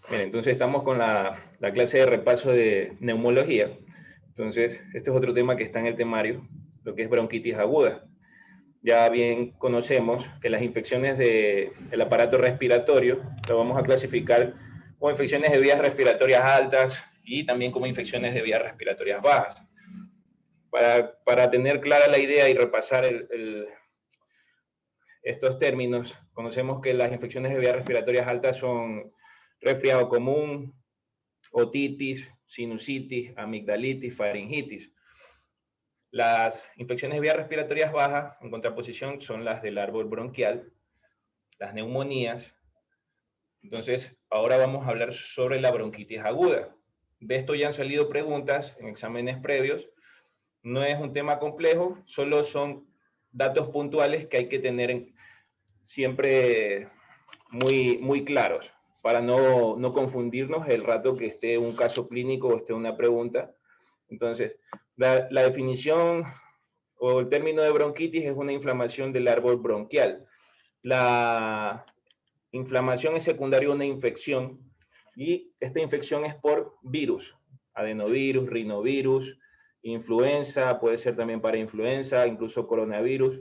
Bien, entonces estamos con la clase de repaso de neumología. Entonces, este es otro tema que está en el temario, lo que es bronquitis aguda. Ya bien conocemos que las infecciones del aparato respiratorio lo vamos a clasificar como infecciones de vías respiratorias altas y también como infecciones de vías respiratorias bajas. Para tener clara la idea y repasar estos términos, conocemos que las infecciones de vías respiratorias altas son resfriado común, otitis, sinusitis, amigdalitis, faringitis. Las infecciones de vías respiratorias bajas, en contraposición, son las del árbol bronquial, las neumonías. Entonces, ahora vamos a hablar sobre la bronquitis aguda. De esto ya han salido preguntas en exámenes previos. No es un tema complejo, solo son datos puntuales que hay que tener siempre muy claros para no confundirnos el rato que esté un caso clínico o esté una pregunta. Entonces, la definición o el término de bronquitis es una inflamación del árbol bronquial. La inflamación es secundaria a una infección y esta infección es por virus, adenovirus, rinovirus, influenza, puede ser también para influenza, incluso coronavirus.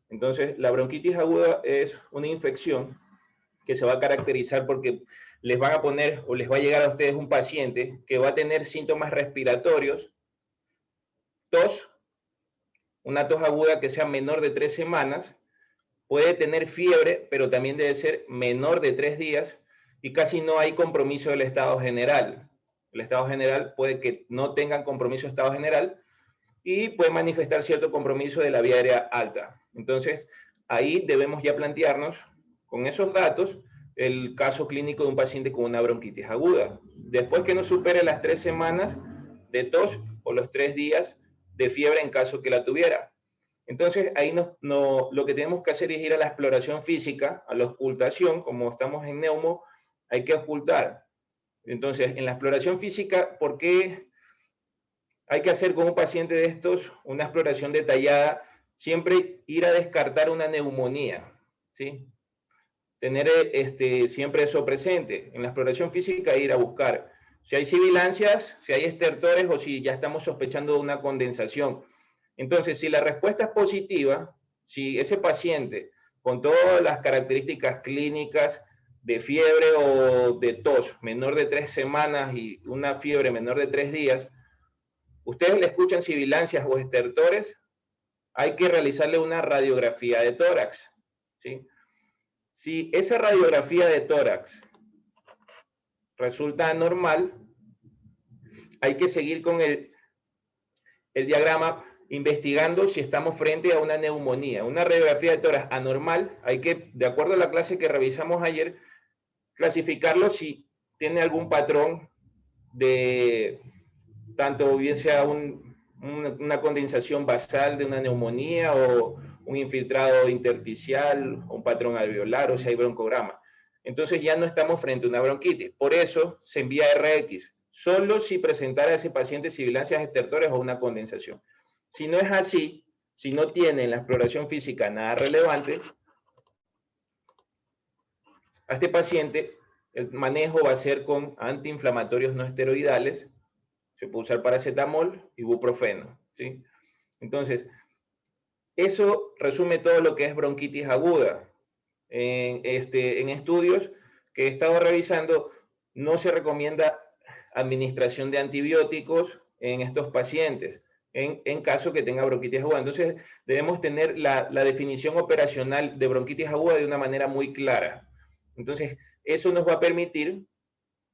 Entonces, la bronquitis aguda es una infección que se va a caracterizar porque les van a poner o les va a llegar a ustedes un paciente que va a tener síntomas respiratorios, tos, una tos aguda que sea menor de 3 semanas, puede tener fiebre, pero también debe ser menor de 3 días y casi no hay compromiso del estado general. El estado general puede que no tengan compromiso de estado general y puede manifestar cierto compromiso de la vía aérea alta. Entonces, ahí debemos ya plantearnos con esos datos el caso clínico de un paciente con una bronquitis aguda. Después que no supere las 3 semanas de tos o los 3 días de fiebre en caso que la tuviera. Entonces, ahí lo que tenemos que hacer es ir a la exploración física, a la ocultación, como estamos en neumo, hay que ocultar. Entonces, en la exploración física, ¿por qué hay que hacer con un paciente de estos una exploración detallada? Siempre ir a descartar una neumonía, ¿sí? Tener siempre eso presente. En la exploración física, ir a buscar si hay sibilancias, si hay estertores o si ya estamos sospechando de una condensación. Entonces, si la respuesta es positiva, si ese paciente con todas las características clínicas de fiebre o de tos menor de 3 semanas y una fiebre menor de 3 días, ustedes le escuchan sibilancias o estertores, hay que realizarle una radiografía de tórax, ¿sí? Si esa radiografía de tórax resulta anormal, hay que seguir con el diagrama investigando si estamos frente a una neumonía. Una radiografía de tórax anormal, hay que, de acuerdo a la clase que revisamos ayer, clasificarlo si tiene algún patrón de, tanto bien sea una condensación basal de una neumonía o un infiltrado intersticial, o un patrón alveolar o si hay broncograma. Entonces ya no estamos frente a una bronquitis. Por eso se envía RX, solo si presentara a ese paciente sibilancias estertores o una condensación. Si no es así, si no tiene en la exploración física nada relevante, a este paciente el manejo va a ser con antiinflamatorios no esteroidales. Se puede usar paracetamol, ibuprofeno, ¿sí? Entonces, eso resume todo lo que es bronquitis aguda. En estudios que he estado revisando, no se recomienda administración de antibióticos en estos pacientes, en caso que tenga bronquitis aguda. Entonces, debemos tener la definición operacional de bronquitis aguda de una manera muy clara. Entonces, eso nos va a permitir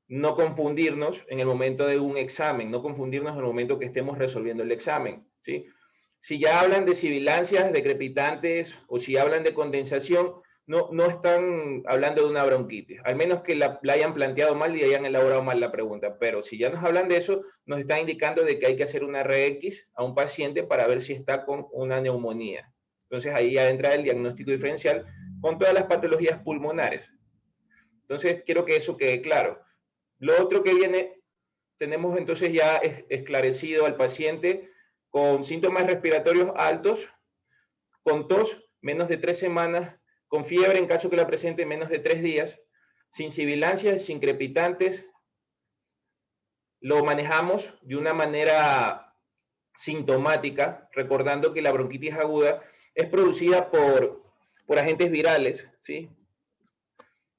no confundirnos en el momento de un examen, no confundirnos en el momento que estemos resolviendo el examen, ¿sí? Si ya hablan de sibilancias, de crepitantes, o si hablan de condensación, no están hablando de una bronquitis, al menos que la hayan planteado mal y hayan elaborado mal la pregunta. Pero si ya nos hablan de eso, nos están indicando de que hay que hacer una RX a un paciente para ver si está con una neumonía. Entonces ahí ya entra el diagnóstico diferencial con todas las patologías pulmonares. Entonces quiero que eso quede claro. Lo otro que viene, tenemos entonces ya esclarecido al paciente con síntomas respiratorios altos, con tos menos de 3 semanas, con fiebre en caso que la presente menos de 3 días, sin sibilancias, sin crepitantes. Lo manejamos de una manera sintomática, recordando que la bronquitis aguda es producida por agentes virales, ¿sí?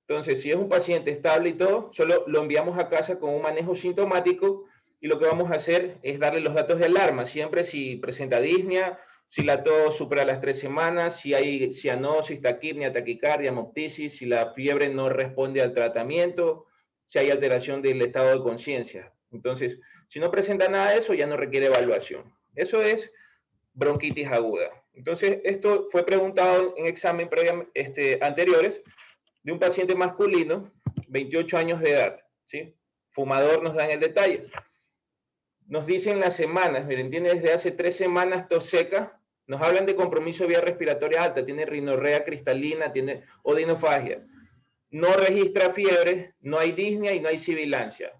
Entonces, si es un paciente estable y todo, solo lo enviamos a casa con un manejo sintomático y lo que vamos a hacer es darle los datos de alarma, siempre si presenta disnea, si la tos supera las 3 semanas, si hay cianosis, taquipnea, taquicardia, hemoptisis, si la fiebre no responde al tratamiento, si hay alteración del estado de conciencia. Entonces, si no presenta nada de eso, ya no requiere evaluación. Eso es bronquitis aguda. Entonces, esto fue preguntado en examen anteriores de un paciente masculino, 28 años de edad, ¿sí? Fumador, nos dan el detalle. Nos dicen las semanas, miren, tiene desde hace 3 semanas tos seca, nos hablan de compromiso de vía respiratoria alta, tiene rinorrea cristalina, tiene odinofagia, no registra fiebre, no hay disnea y no hay sibilancia.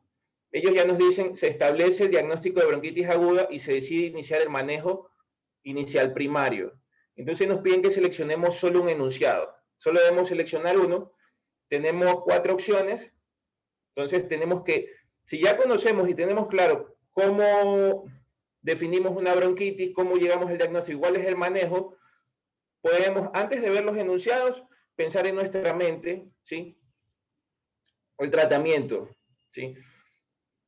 Ellos ya nos dicen, se establece el diagnóstico de bronquitis aguda y se decide iniciar el manejo inicial primario. Entonces nos piden que seleccionemos solo un enunciado. Solo debemos seleccionar uno. Tenemos 4 opciones. Entonces tenemos que, si ya conocemos y tenemos claro cómo definimos una bronquitis, cómo llegamos al diagnóstico, cuál es el manejo, podemos, antes de ver los enunciados, pensar en nuestra mente, ¿sí? El tratamiento, ¿sí?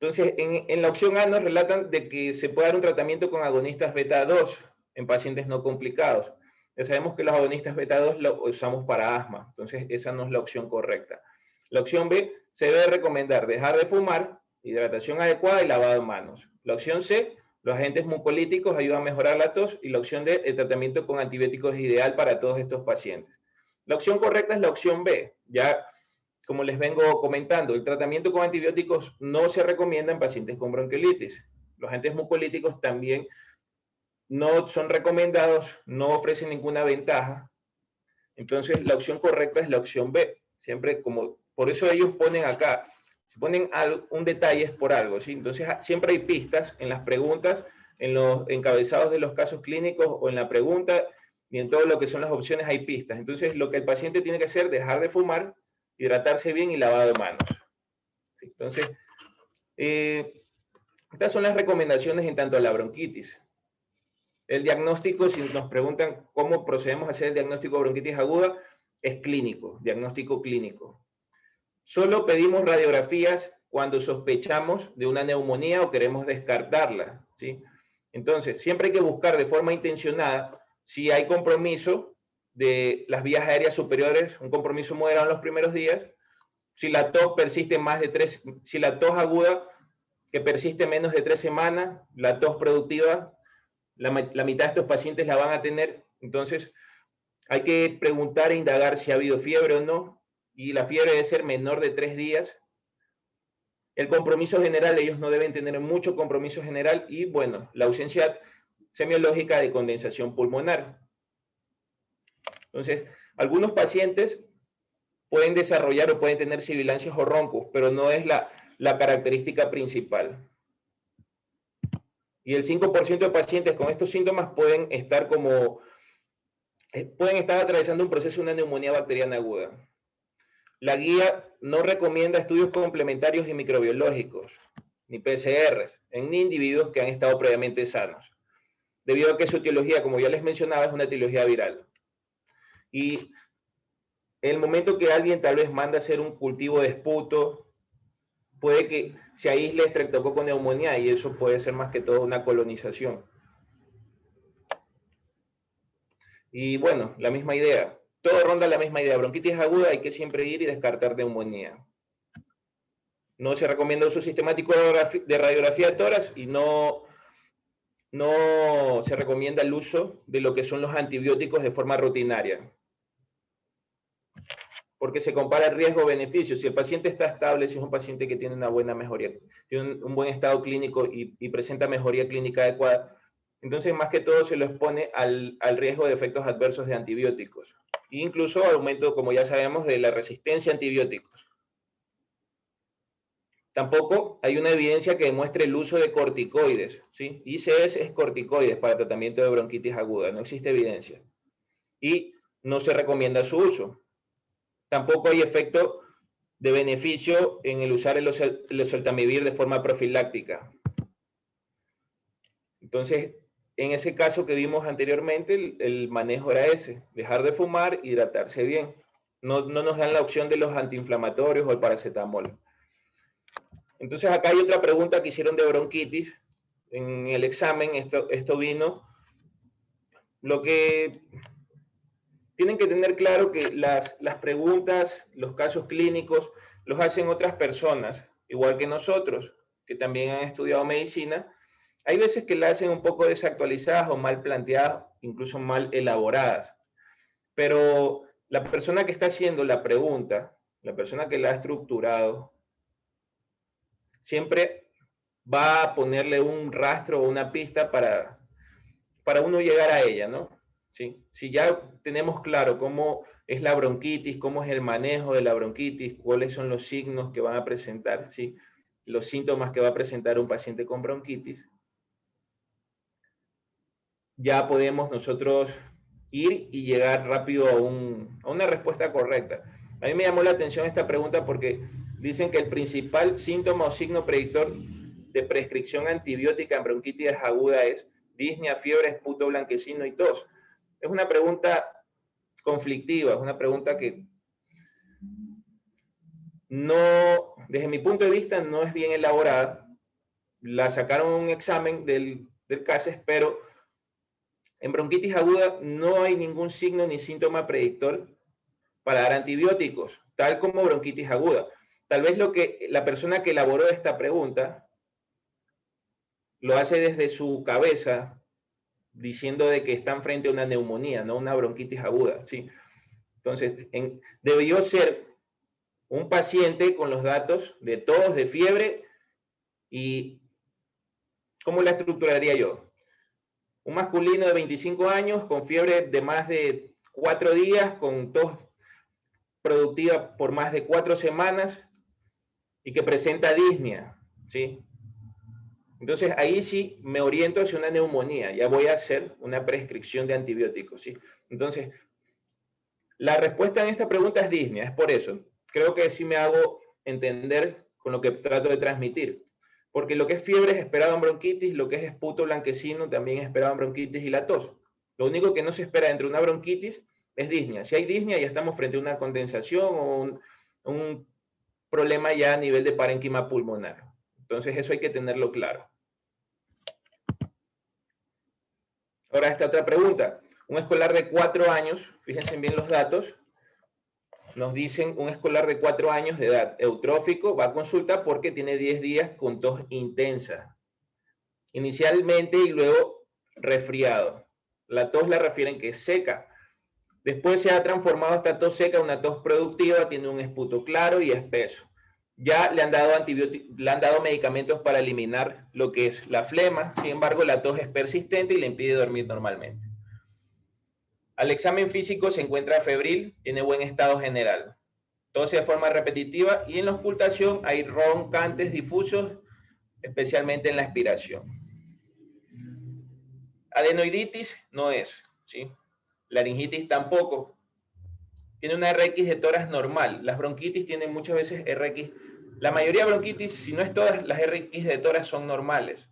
Entonces, en la opción A nos relatan de que se puede dar un tratamiento con agonistas beta 2 en pacientes no complicados. Ya sabemos que los agonistas beta 2 lo usamos para asma, entonces esa no es la opción correcta. La opción B se debe recomendar dejar de fumar, hidratación adecuada y lavado de manos. La opción C, los agentes mucolíticos ayudan a mejorar la tos, y la opción D, el tratamiento con antibióticos es ideal para todos estos pacientes. La opción correcta es la opción B. Ya, como les vengo comentando, el tratamiento con antibióticos no se recomienda en pacientes con bronquiolitis. Los agentes mucolíticos también no son recomendados, no ofrecen ninguna ventaja. Entonces, la opción correcta es la opción B. Siempre como, por eso ellos ponen acá, si ponen un detalle es por algo, ¿sí? Entonces, siempre hay pistas en las preguntas, en los encabezados de los casos clínicos o en la pregunta, y en todo lo que son las opciones hay pistas. Entonces, lo que el paciente tiene que hacer es dejar de fumar, hidratarse bien y lavado de manos. ¿Sí? Entonces, estas son las recomendaciones en tanto a la bronquitis. El diagnóstico, si nos preguntan cómo procedemos a hacer el diagnóstico de bronquitis aguda, es clínico, diagnóstico clínico. Solo pedimos radiografías cuando sospechamos de una neumonía o queremos descartarla, ¿sí? Entonces, siempre hay que buscar de forma intencionada si hay compromiso de las vías aéreas superiores, un compromiso moderado en los primeros días, si la tos persiste más de 3, si la tos aguda que persiste menos de 3 semanas, la tos productiva, la mitad de estos pacientes la van a tener. Entonces hay que preguntar e indagar si ha habido fiebre o no, y la fiebre debe ser menor de 3 días. El compromiso general, ellos no deben tener mucho compromiso general, y bueno, la ausencia semiológica de condensación pulmonar. Entonces, algunos pacientes pueden desarrollar o pueden tener sibilancias o roncos, pero no es la característica principal. Y el 5% de pacientes con estos síntomas pueden estar atravesando un proceso de una neumonía bacteriana aguda. La guía no recomienda estudios complementarios y microbiológicos, ni PCRs, en individuos que han estado previamente sanos, debido a que su etiología, como ya les mencionaba, es una etiología viral. Y en el momento que alguien tal vez manda a hacer un cultivo de esputo, puede que se aísle estreptococo neumonía, y eso puede ser más que todo una colonización. Y bueno, la misma idea. Todo ronda la misma idea. Bronquitis aguda, hay que siempre ir y descartar neumonía. No se recomienda uso sistemático de radiografía de tórax, y no se recomienda el uso de lo que son los antibióticos de forma rutinaria, porque se compara el riesgo-beneficio. Si el paciente está estable, si es un paciente que tiene una buena mejoría, tiene un buen estado clínico y presenta mejoría clínica adecuada, entonces más que todo se lo expone al riesgo de efectos adversos de antibióticos, e incluso aumento, como ya sabemos, de la resistencia a antibióticos. Tampoco hay una evidencia que demuestre el uso de corticoides, ¿sí? ICS es corticoides para tratamiento de bronquitis aguda, no existe evidencia. Y no se recomienda su uso. Tampoco hay efecto de beneficio en el usar el oseltamivir de forma profiláctica. Entonces, en ese caso que vimos anteriormente, el manejo era ese, dejar de fumar, hidratarse bien. No nos dan la opción de los antiinflamatorios o el paracetamol. Entonces, acá hay otra pregunta que hicieron de bronquitis. En el examen, esto vino. Lo que tienen que tener claro que las preguntas, los casos clínicos, los hacen otras personas, igual que nosotros, que también han estudiado medicina. Hay veces que la hacen un poco desactualizadas o mal planteadas, incluso mal elaboradas. Pero la persona que está haciendo la pregunta, la persona que la ha estructurado, siempre va a ponerle un rastro o una pista para uno llegar a ella, ¿no? ¿Sí? Si ya tenemos claro cómo es la bronquitis, cómo es el manejo de la bronquitis, cuáles son los signos que van a presentar, ¿sí? Los síntomas que va a presentar un paciente con bronquitis, ya podemos nosotros ir y llegar rápido a una respuesta correcta. A mí me llamó la atención esta pregunta porque dicen que el principal síntoma o signo predictor de prescripción antibiótica en bronquitis aguda es disnea, fiebre, esputo blanquecino y tos. Es una pregunta conflictiva, es una pregunta que no, desde mi punto de vista, no es bien elaborada. La sacaron un examen del CASES, pero en bronquitis aguda no hay ningún signo ni síntoma predictor para dar antibióticos, tal como bronquitis aguda. Tal vez la persona que elaboró esta pregunta lo hace desde su cabeza, diciendo de que están frente a una neumonía, no una bronquitis aguda, ¿sí? Entonces, debió ser un paciente con los datos de tos, de fiebre, y ¿cómo la estructuraría yo? Un masculino de 25 años con fiebre de más de 4 días, con tos productiva por más de 4 semanas y que presenta disnea, ¿sí? Entonces ahí sí me oriento hacia una neumonía, ya voy a hacer una prescripción de antibióticos, ¿sí? Entonces, la respuesta en esta pregunta es disnea, es por eso. Creo que sí me hago entender con lo que trato de transmitir. Porque lo que es fiebre es esperado en bronquitis, lo que es esputo blanquecino también es esperado en bronquitis y la tos. Lo único que no se espera entre una bronquitis es disnea. Si hay disnea, ya estamos frente a una condensación o un problema ya a nivel de parénquima pulmonar. Entonces eso hay que tenerlo claro. Ahora esta otra pregunta. Un escolar de 4 años, fíjense bien los datos, nos dicen un escolar de 4 años de edad, eutrófico, va a consulta porque tiene 10 días con tos intensa. Inicialmente y luego resfriado. La tos la refieren que es seca. Después se ha transformado esta tos seca en una tos productiva, tiene un esputo claro y espeso. Ya le han dado antibióticos, le han dado medicamentos para eliminar lo que es la flema, sin embargo la tos es persistente y le impide dormir normalmente. Al examen físico se encuentra febril, tiene buen estado general. Tose de forma repetitiva y en la ocultación hay roncantes difusos, especialmente en la expiración. Adenoiditis no es, ¿sí? Laringitis tampoco. Tiene una RX de tórax normal. Las bronquitis tienen muchas veces RX. La mayoría de bronquitis, si no es todas, las RX de tórax son normales.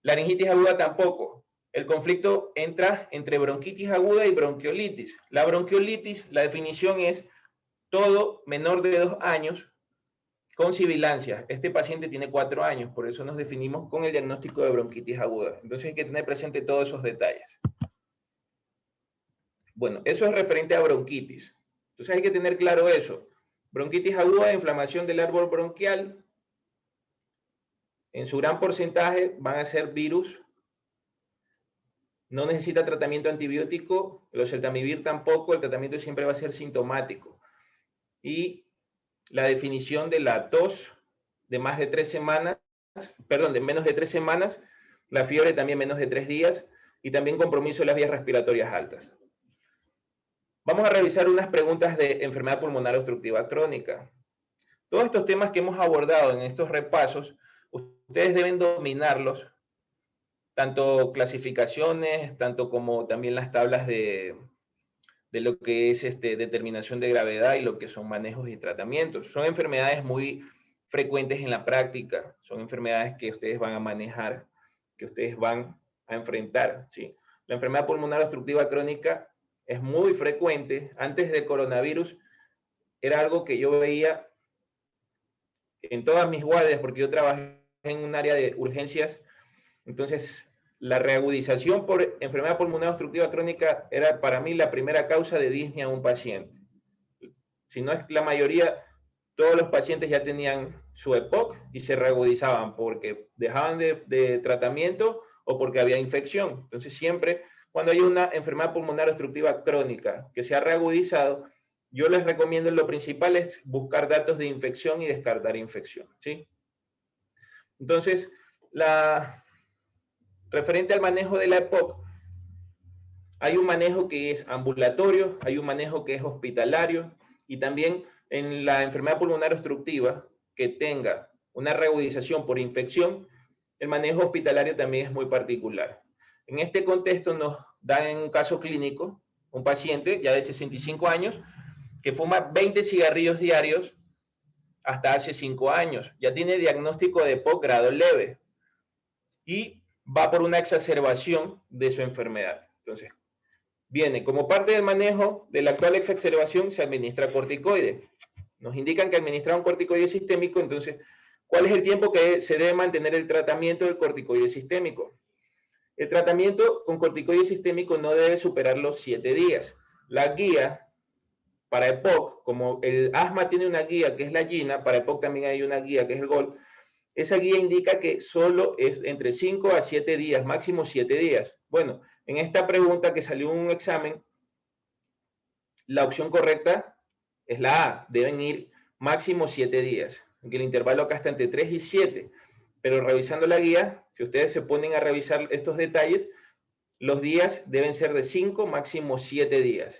Laringitis aguda tampoco. El conflicto entra entre bronquitis aguda y bronquiolitis. La bronquiolitis, la definición es todo menor de 2 años con sibilancia. Este paciente tiene 4 años, por eso nos definimos con el diagnóstico de bronquitis aguda. Entonces hay que tener presente todos esos detalles. Bueno, eso es referente a bronquitis. Entonces hay que tener claro eso. Bronquitis aguda, inflamación del árbol bronquial. En su gran porcentaje van a ser virus. No necesita tratamiento antibiótico. El oseltamivir tampoco. El tratamiento siempre va a ser sintomático. Y la definición de la tos de más de 3 semanas, perdón, de menos de 3 semanas. La fiebre también menos de 3 días. Y también compromiso de las vías respiratorias altas. Vamos a revisar unas preguntas de enfermedad pulmonar obstructiva crónica. Todos estos temas que hemos abordado en estos repasos, ustedes deben dominarlos, tanto clasificaciones, tanto como también las tablas de de lo que es determinación de gravedad y lo que son manejos y tratamientos. Son enfermedades muy frecuentes en la práctica, son enfermedades que ustedes van a manejar, que ustedes van a enfrentar, ¿sí? La enfermedad pulmonar obstructiva crónica es muy frecuente. Antes del coronavirus era algo que yo veía en todas mis guardias, porque yo trabajé en un área de urgencias. Entonces, la reagudización por enfermedad pulmonar obstructiva crónica era para mí la primera causa de disnea a un paciente. Si no es la mayoría, todos los pacientes ya tenían su EPOC y se reagudizaban porque dejaban de tratamiento o porque había infección. Entonces, siempre cuando hay una enfermedad pulmonar obstructiva crónica que se ha reagudizado, yo les recomiendo, lo principal es buscar datos de infección y descartar infección, ¿sí? Entonces, referente al manejo de la EPOC, hay un manejo que es ambulatorio, hay un manejo que es hospitalario, y también en la enfermedad pulmonar obstructiva que tenga una reagudización por infección, el manejo hospitalario también es muy particular. En este contexto nos dan en un caso clínico un paciente ya de 65 años que fuma 20 cigarrillos diarios hasta hace 5 años. Ya tiene diagnóstico de EPOC grado leve y va por una exacerbación de su enfermedad. Entonces, viene como parte del manejo de la actual exacerbación, se administra corticoide. Nos indican que administrar un corticoide sistémico, entonces, ¿cuál es el tiempo que se debe mantener el tratamiento del corticoide sistémico? El tratamiento con corticoide sistémico no debe superar los 7 días. La guía para EPOC, como el asma tiene una guía que es la GINA, para EPOC también hay una guía que es el GOLD. Esa guía indica que solo es entre 5 a 7 días, máximo 7 días. Bueno, en esta pregunta que salió en un examen, la opción correcta es la A, deben ir máximo 7 días, aunque el intervalo acá está entre 3 y 7, pero revisando la guía, si ustedes se ponen a revisar estos detalles, los días deben ser de 5, máximo 7 días.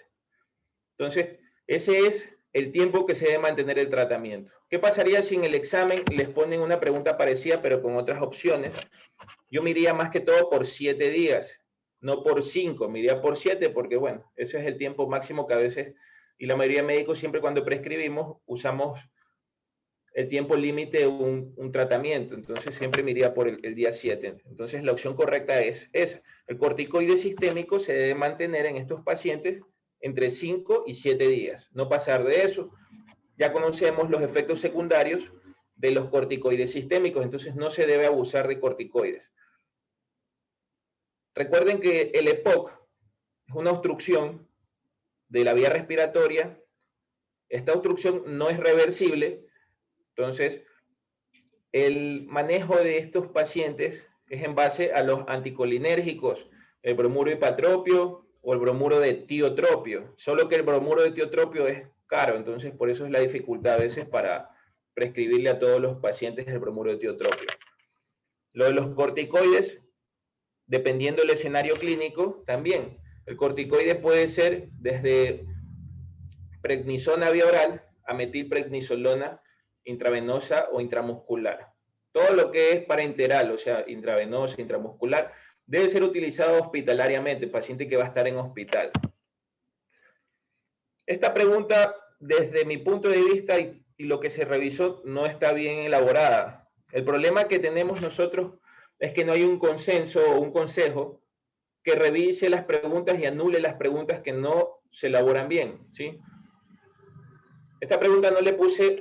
Entonces, ese es el tiempo que se debe mantener el tratamiento. ¿Qué pasaría si en el examen les ponen una pregunta parecida, pero con otras opciones? Yo me iría más que todo por 7 días, no por 5, me iría por 7 porque, bueno, ese es el tiempo máximo que a veces, y la mayoría de médicos siempre cuando prescribimos usamos el tiempo límite de un tratamiento, entonces siempre me iría por el día 7. Entonces la opción correcta es esa. El corticoide sistémico se debe mantener en estos pacientes entre 5 y 7 días, no pasar de eso. Ya conocemos los efectos secundarios de los corticoides sistémicos, entonces no se debe abusar de corticoides. Recuerden que el EPOC es una obstrucción de la vía respiratoria. Esta obstrucción no es reversible, entonces el manejo de estos pacientes es en base a los anticolinérgicos, el bromuro hipatropio o el bromuro de tiotropio, solo que el bromuro de tiotropio es caro, entonces por eso es la dificultad a veces para prescribirle a todos los pacientes el bromuro de tiotropio. Lo de los corticoides, dependiendo del escenario clínico, también. El corticoide puede ser desde prednisona vía oral a metilprednisolona intravenosa o intramuscular. Todo lo que es parenteral, o sea, intravenosa, intramuscular, debe ser utilizado hospitalariamente, paciente que va a estar en hospital. Esta pregunta, desde mi punto de vista y lo que se revisó, no está bien elaborada. El problema que tenemos nosotros es que no hay un consenso o un consejo que revise las preguntas y anule las preguntas que no se elaboran bien, ¿sí? Esta pregunta no le puse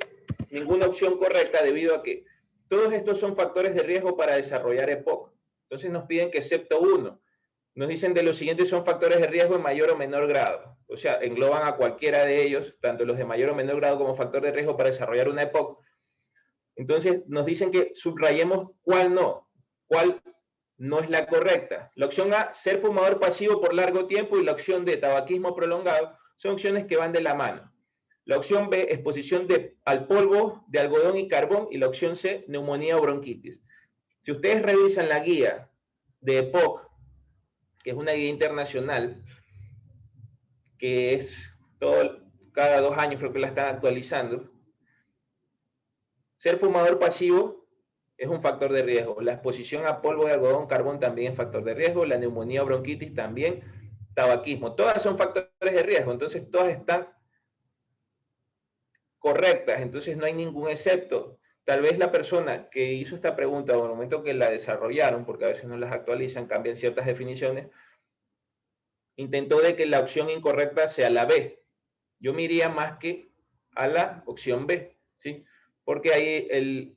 ninguna opción correcta debido a que todos estos son factores de riesgo para desarrollar EPOC. Entonces nos piden que excepto uno. Nos dicen de los siguientes son factores de riesgo en mayor o menor grado. O sea, engloban a cualquiera de ellos, tanto los de mayor o menor grado como factor de riesgo para desarrollar una EPOC. Entonces nos dicen que subrayemos cuál no es la correcta. La opción A, ser fumador pasivo por largo tiempo, y la opción D, tabaquismo prolongado, son opciones que van de la mano. La opción B, exposición al polvo de algodón y carbón, y la opción C, neumonía o bronquitis. Si ustedes revisan la guía de EPOC, que es una guía internacional, que es cada 2 años creo que la están actualizando, ser fumador pasivo es un factor de riesgo. La exposición a polvo de algodón, carbón también es factor de riesgo. La neumonía o bronquitis también. tabaquismo. Todas son factores de riesgo, entonces todas están correctas, entonces no hay ningún excepto. Tal vez la persona que hizo esta pregunta o en el momento que la desarrollaron, porque a veces no las actualizan, cambian ciertas definiciones, intentó de que la opción incorrecta sea la B. Yo me iría más que a la opción B, ¿sí? Porque hay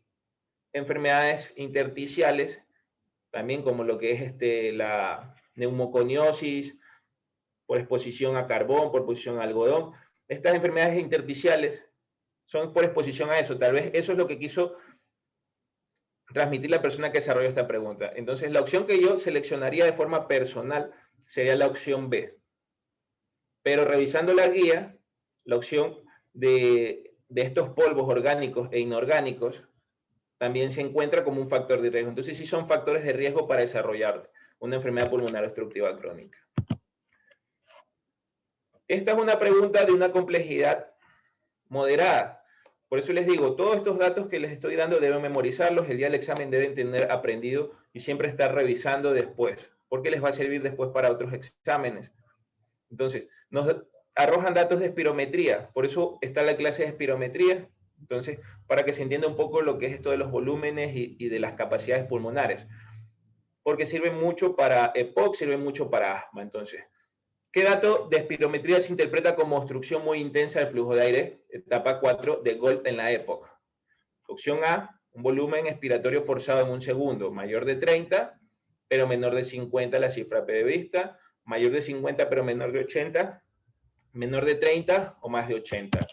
enfermedades intersticiales, también como lo que es la neumoconiosis, por exposición a carbón, por exposición a algodón. Estas enfermedades intersticiales son por exposición a eso. Tal vez eso es lo que quiso transmitir la persona que desarrolló esta pregunta. Entonces, la opción que yo seleccionaría de forma personal sería la opción B. Pero revisando la guía, la opción de estos polvos orgánicos e inorgánicos también se encuentra como un factor de riesgo. Entonces, sí son factores de riesgo para desarrollar una enfermedad pulmonar obstructiva crónica. Esta es una pregunta de una complejidad moderada. Por eso les digo, todos estos datos que les estoy dando deben memorizarlos, el día del examen deben tener aprendido y siempre estar revisando después, porque les va a servir después para otros exámenes. Entonces, nos arrojan datos de espirometría, por eso está la clase de espirometría, entonces, para que se entienda un poco lo que es esto de los volúmenes y de las capacidades pulmonares, porque sirve mucho para EPOC, sirve mucho para asma. Entonces, ¿qué dato de espirometría se interpreta como obstrucción muy intensa del flujo de aire? Etapa 4 de Gold en la EPOC. Opción A, un volumen expiratorio forzado en un segundo, mayor de 30, pero menor de 50 la cifra prevista, mayor de 50 pero menor de 80, menor de 30 o más de 80.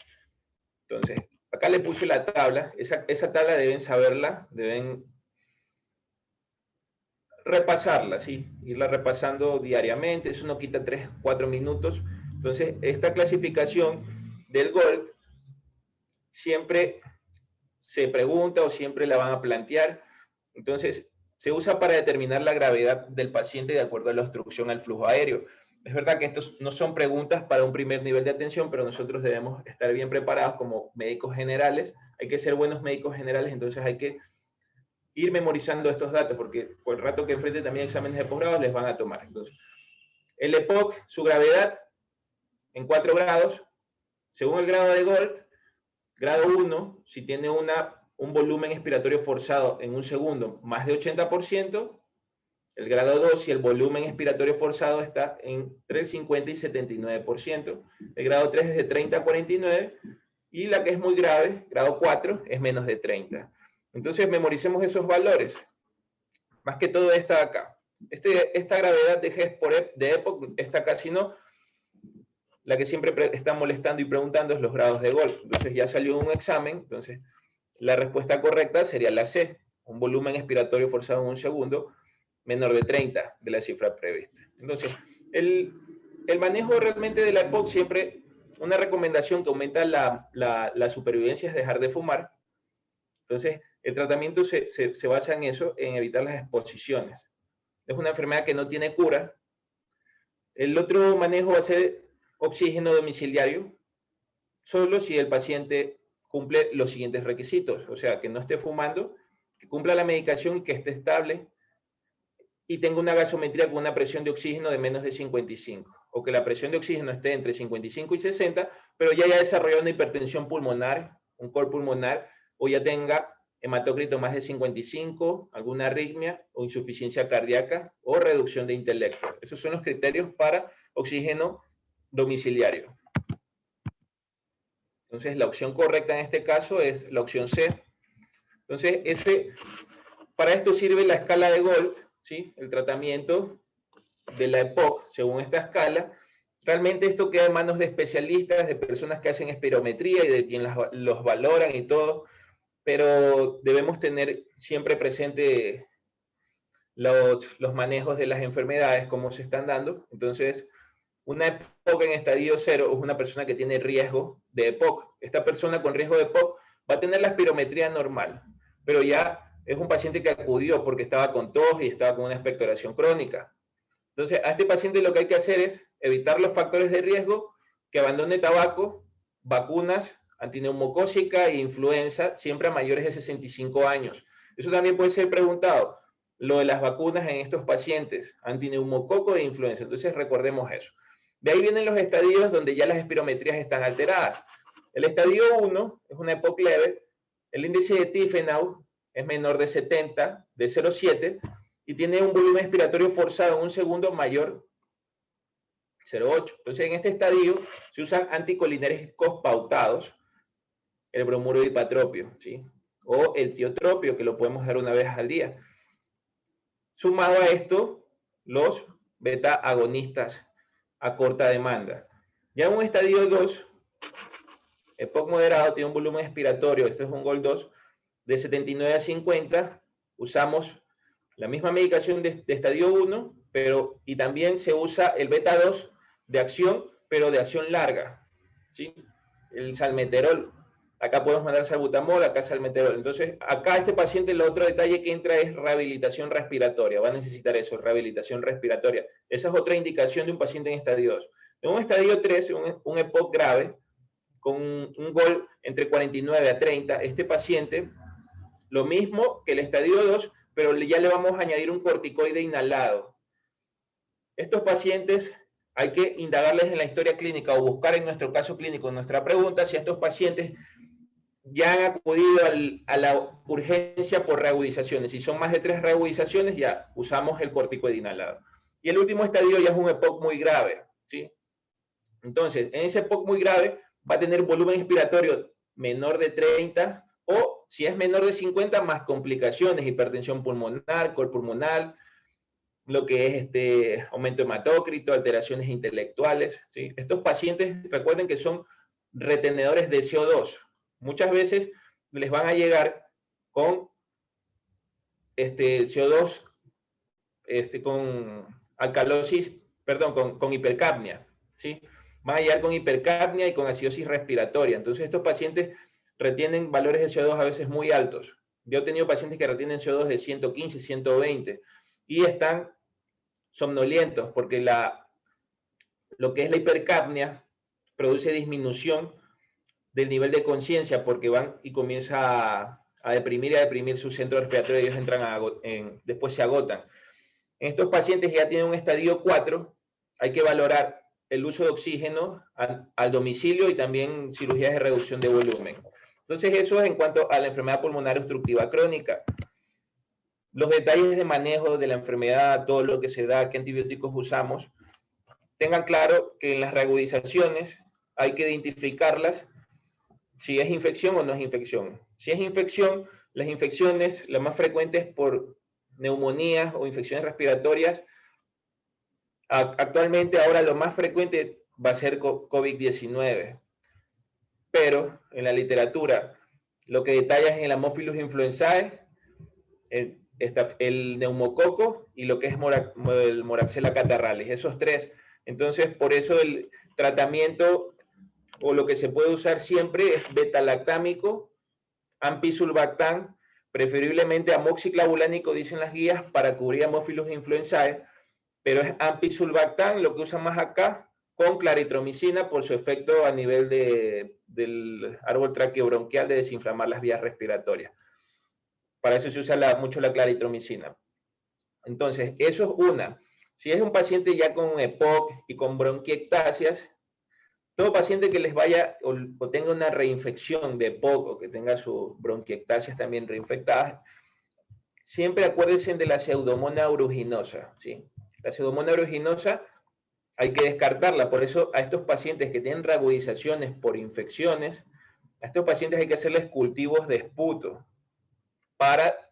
Entonces, acá le puse la tabla, esa tabla deben saberla, deben repasarla, ¿sí? Irla repasando diariamente, eso no quita 3, 4 minutos. Entonces, esta clasificación del GOLD siempre se pregunta o siempre la van a plantear. Entonces, se usa para determinar la gravedad del paciente de acuerdo a la obstrucción al flujo aéreo. Es verdad que estos no son preguntas para un primer nivel de atención, pero nosotros debemos estar bien preparados como médicos generales. Hay que ser buenos médicos generales, entonces hay que ir memorizando estos datos, porque por el rato que enfrente también exámenes de posgrado les van a tomar. Entonces, el EPOC, su gravedad en 4 grados, según el grado de Gold, grado 1, si tiene un volumen expiratorio forzado en un segundo más de 80%, el grado 2, si el volumen expiratorio forzado está entre el 50 y 79%, el grado 3 es de 30 a 49, y la que es muy grave, grado 4, es menos de 30. Entonces, memoricemos esos valores. Más que todo esta de acá. Esta gravedad de GES de EPOC, esta casi no. La que siempre está molestando y preguntando es los grados de Gold. Entonces ya salió un examen, entonces la respuesta correcta sería la C, un volumen expiratorio forzado en un segundo menor de 30 de la cifra prevista. Entonces, el manejo realmente de la EPOC siempre, una recomendación que aumenta la supervivencia es dejar de fumar. Entonces, el tratamiento se basa en eso, en evitar las exposiciones. Es una enfermedad que no tiene cura. El otro manejo va a ser oxígeno domiciliario, solo si el paciente cumple los siguientes requisitos, o sea, que no esté fumando, que cumpla la medicación y que esté estable, y tenga una gasometría con una presión de oxígeno de menos de 55, o que la presión de oxígeno esté entre 55 y 60, pero ya haya desarrollado una hipertensión pulmonar, un cor pulmonar, o ya tenga hematócrito más de 55, alguna arritmia o insuficiencia cardíaca o reducción de intelecto. Esos son los criterios para oxígeno domiciliario. Entonces, la opción correcta en este caso es la opción C. Entonces, para esto sirve la escala de Gold, ¿sí? El tratamiento de la EPOC según esta escala. Realmente esto queda en manos de especialistas, de personas que hacen espirometría y de quienes los valoran y todo, pero debemos tener siempre presente los manejos de las enfermedades, cómo se están dando. Entonces, una EPOC en estadio 0 es una persona que tiene riesgo de EPOC. Esta persona con riesgo de EPOC va a tener la espirometría normal, pero ya es un paciente que acudió porque estaba con tos y estaba con una expectoración crónica. Entonces, a este paciente lo que hay que hacer es evitar los factores de riesgo, que abandone tabaco, vacunas, antineumocócica e influenza, siempre a mayores de 65 años. Eso también puede ser preguntado. lo de las vacunas en estos pacientes, antineumococo e influenza. Entonces recordemos eso. De ahí vienen los estadios donde ya las espirometrías están alteradas. El estadio 1 es una EPOC leve, el índice de Tiefenau es menor de 70, de 0,7, y tiene un volumen expiratorio forzado en un segundo mayor 0,8. Entonces, en este estadio se usan anticolinérgicos pautados, el bromuro de hipatropio, ¿sí? O el tiotropio, que lo podemos dar una vez al día. Sumado a esto, los beta agonistas a corta demanda. Ya en un estadio 2, EPOC moderado, tiene un volumen expiratorio, este es un GOL2, de 79 a 50, usamos la misma medicación de estadio 1, y también se usa el beta 2 de acción, pero de acción larga, ¿sí? El salmeterol. Acá podemos mandar salbutamol, acá salmeterol. Entonces, acá este paciente, el otro detalle que entra es rehabilitación respiratoria. Va a necesitar eso, rehabilitación respiratoria. Esa es otra indicación de un paciente en estadio 2. En un estadio 3, un EPOC grave, con un GOL entre 49 a 30, este paciente, lo mismo que el estadio 2, pero ya le vamos a añadir un corticoide inhalado. Estos pacientes hay que indagarles en la historia clínica o buscar en nuestro caso clínico, en nuestra pregunta, si estos pacientes ya han acudido a la urgencia por reagudizaciones. Si son más de 3 reagudizaciones, ya usamos el corticoide inhalado. Y el último estadio ya es un EPOC muy grave, ¿sí? Entonces, en ese EPOC muy grave va a tener volumen expiratorio menor de 30 o, si es menor de 50, más complicaciones, hipertensión pulmonar, cor pulmonar, lo que es aumento hematócrito, alteraciones intelectuales, ¿sí? Estos pacientes, recuerden que son retenedores de CO2. Muchas veces les van a llegar con CO2, con alcalosis, perdón, con hipercapnia, ¿sí? Van a llegar con hipercapnia y con acidosis respiratoria. Entonces, estos pacientes retienen valores de CO2 a veces muy altos. Yo he tenido pacientes que retienen CO2 de 115, 120 y están somnolientos porque lo que es la hipercapnia produce disminución del nivel de conciencia porque van y comienza a deprimir su centro respiratorio y ellos entran después se agotan. En estos pacientes ya tienen un estadio 4, hay que valorar el uso de oxígeno al domicilio y también cirugías de reducción de volumen. Entonces, eso es en cuanto a la enfermedad pulmonar obstructiva crónica. Los detalles de manejo de la enfermedad, todo lo que se da, qué antibióticos usamos, tengan claro que en las reagudizaciones hay que identificarlas si es infección o no es infección. Si es infección, las infecciones, las más frecuentes por neumonías o infecciones respiratorias, actualmente ahora lo más frecuente va a ser COVID-19. Pero en la literatura, lo que detalla es el Haemophilus influenzae, el neumococo y lo que es el Moraxella catarrhalis, esos 3. Entonces, por eso el tratamiento o lo que se puede usar siempre es beta-lactámico, ampicsulbactam, preferiblemente amoxiclavulánico, dicen las guías, para cubrir Haemophilus influenzae, pero es ampicsulbactam lo que usan más acá, con claritromicina por su efecto a nivel del árbol traqueobronquial de desinflamar las vías respiratorias. Para eso se usa mucho la claritromicina. Entonces, eso es una. Si es un paciente ya con EPOC y con bronquiectasias, todo paciente que les vaya o tenga una reinfección de EPOC o que tenga sus bronquiectasias también reinfectadas, siempre acuérdense de la Pseudomonas aeruginosa, ¿sí? La Pseudomonas aeruginosa hay que descartarla, por eso a estos pacientes que tienen reagudizaciones por infecciones, a estos pacientes hay que hacerles cultivos de esputo para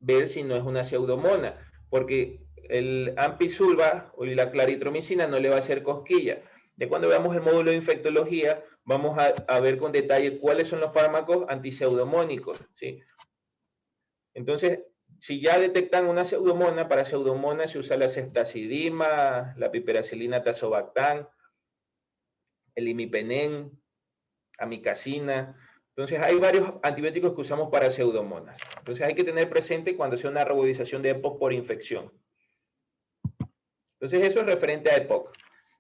ver si no es una pseudomona, porque el ampicsulba o la claritromicina no le va a hacer cosquilla. De cuando veamos el módulo de infectología, vamos a ver con detalle cuáles son los fármacos antipseudomónicos, ¿sí? Entonces, si ya detectan una pseudomona, para pseudomona se usa la ceftazidima, la piperacilina tazobactam, el imipenem, amicacina. Entonces, hay varios antibióticos que usamos para pseudomonas. Entonces, hay que tener presente cuando sea una reagudización de EPOC por infección. Entonces, eso es referente a EPOC.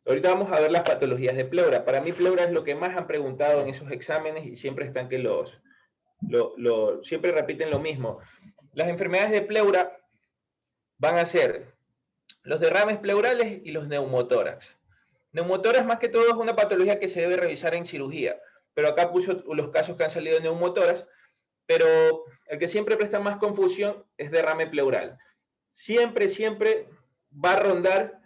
Ahorita vamos a ver las patologías de pleura. Para mí, pleura es lo que más han preguntado en esos exámenes y siempre están que siempre repiten lo mismo. Las enfermedades de pleura van a ser los derrames pleurales y los neumotórax. Neumotórax más que todo es una patología que se debe revisar en cirugía, pero acá puso los casos que han salido de neumotórax, pero el que siempre presta más confusión es derrame pleural. Siempre va a rondar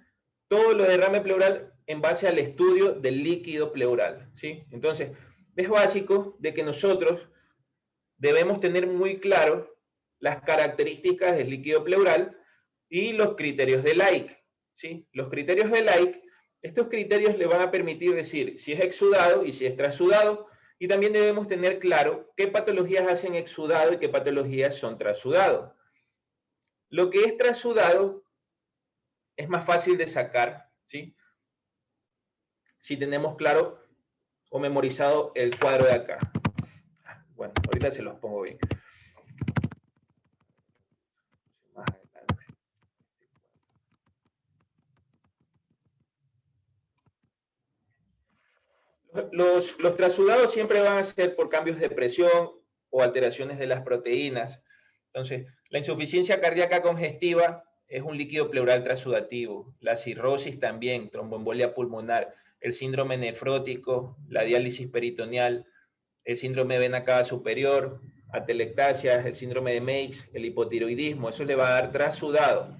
todo lo de derrame pleural en base al estudio del líquido pleural, ¿sí? Entonces, es básico de que nosotros debemos tener muy claro las características del líquido pleural y los criterios de Laic, ¿sí? Los criterios de Laic, estos criterios le van a permitir decir si es exudado y si es trasudado, y también debemos tener claro qué patologías hacen exudado y qué patologías son trasudado. Lo que es trasudado es más fácil de sacar, ¿sí? Si tenemos claro o memorizado el cuadro de acá. Bueno, ahorita se los pongo bien. Más adelante. Los trasudados siempre van a ser por cambios de presión o alteraciones de las proteínas. Entonces, la insuficiencia cardíaca congestiva es un líquido pleural trasudativo. La cirrosis también, tromboembolia pulmonar, el síndrome nefrótico, la diálisis peritoneal, el síndrome de vena cava superior, atelectasia, el síndrome de Meigs, el hipotiroidismo, eso le va a dar trasudado.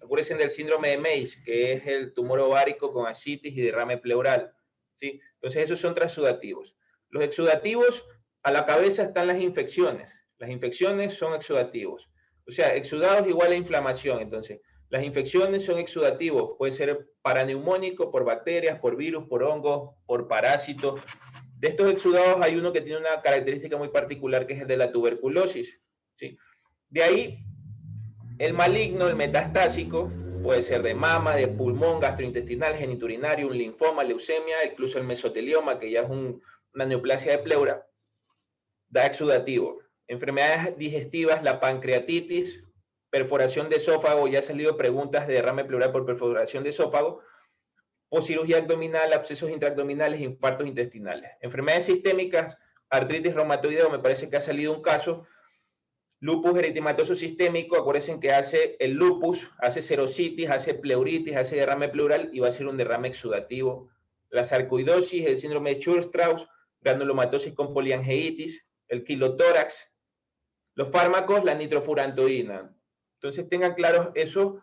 Acuérdense del síndrome de Meigs, que es el tumor ovárico con ascitis y derrame pleural, ¿sí? Entonces esos son trasudativos. Los exudativos, a la cabeza están las infecciones. Las infecciones son exudativos. O sea, exudados igual a inflamación. Entonces, las infecciones son exudativos. Puede ser paraneumónico, por bacterias, por virus, por hongos, por parásitos. De estos exudados hay uno que tiene una característica muy particular, que es el de la tuberculosis, ¿sí? De ahí, el maligno, el metastásico, puede ser de mama, de pulmón, gastrointestinal, geniturinario, un linfoma, leucemia, incluso el mesotelioma, que ya es una neoplasia de pleura, da exudativo. Enfermedades digestivas, la pancreatitis, perforación de esófago, ya han salido preguntas de derrame pleural por perforación de esófago, o cirugía abdominal, abscesos intraabdominales, infartos intestinales. Enfermedades sistémicas, artritis reumatoidea, me parece que ha salido un caso, lupus eritematoso sistémico, acuérdense que hace el lupus, hace serositis, hace pleuritis, hace derrame pleural y va a ser un derrame exudativo. La sarcoidosis, el síndrome de Church-Strauss, granulomatosis con poliangeitis, el quilotórax, los fármacos, la nitrofurantoína. Entonces tengan claros eso.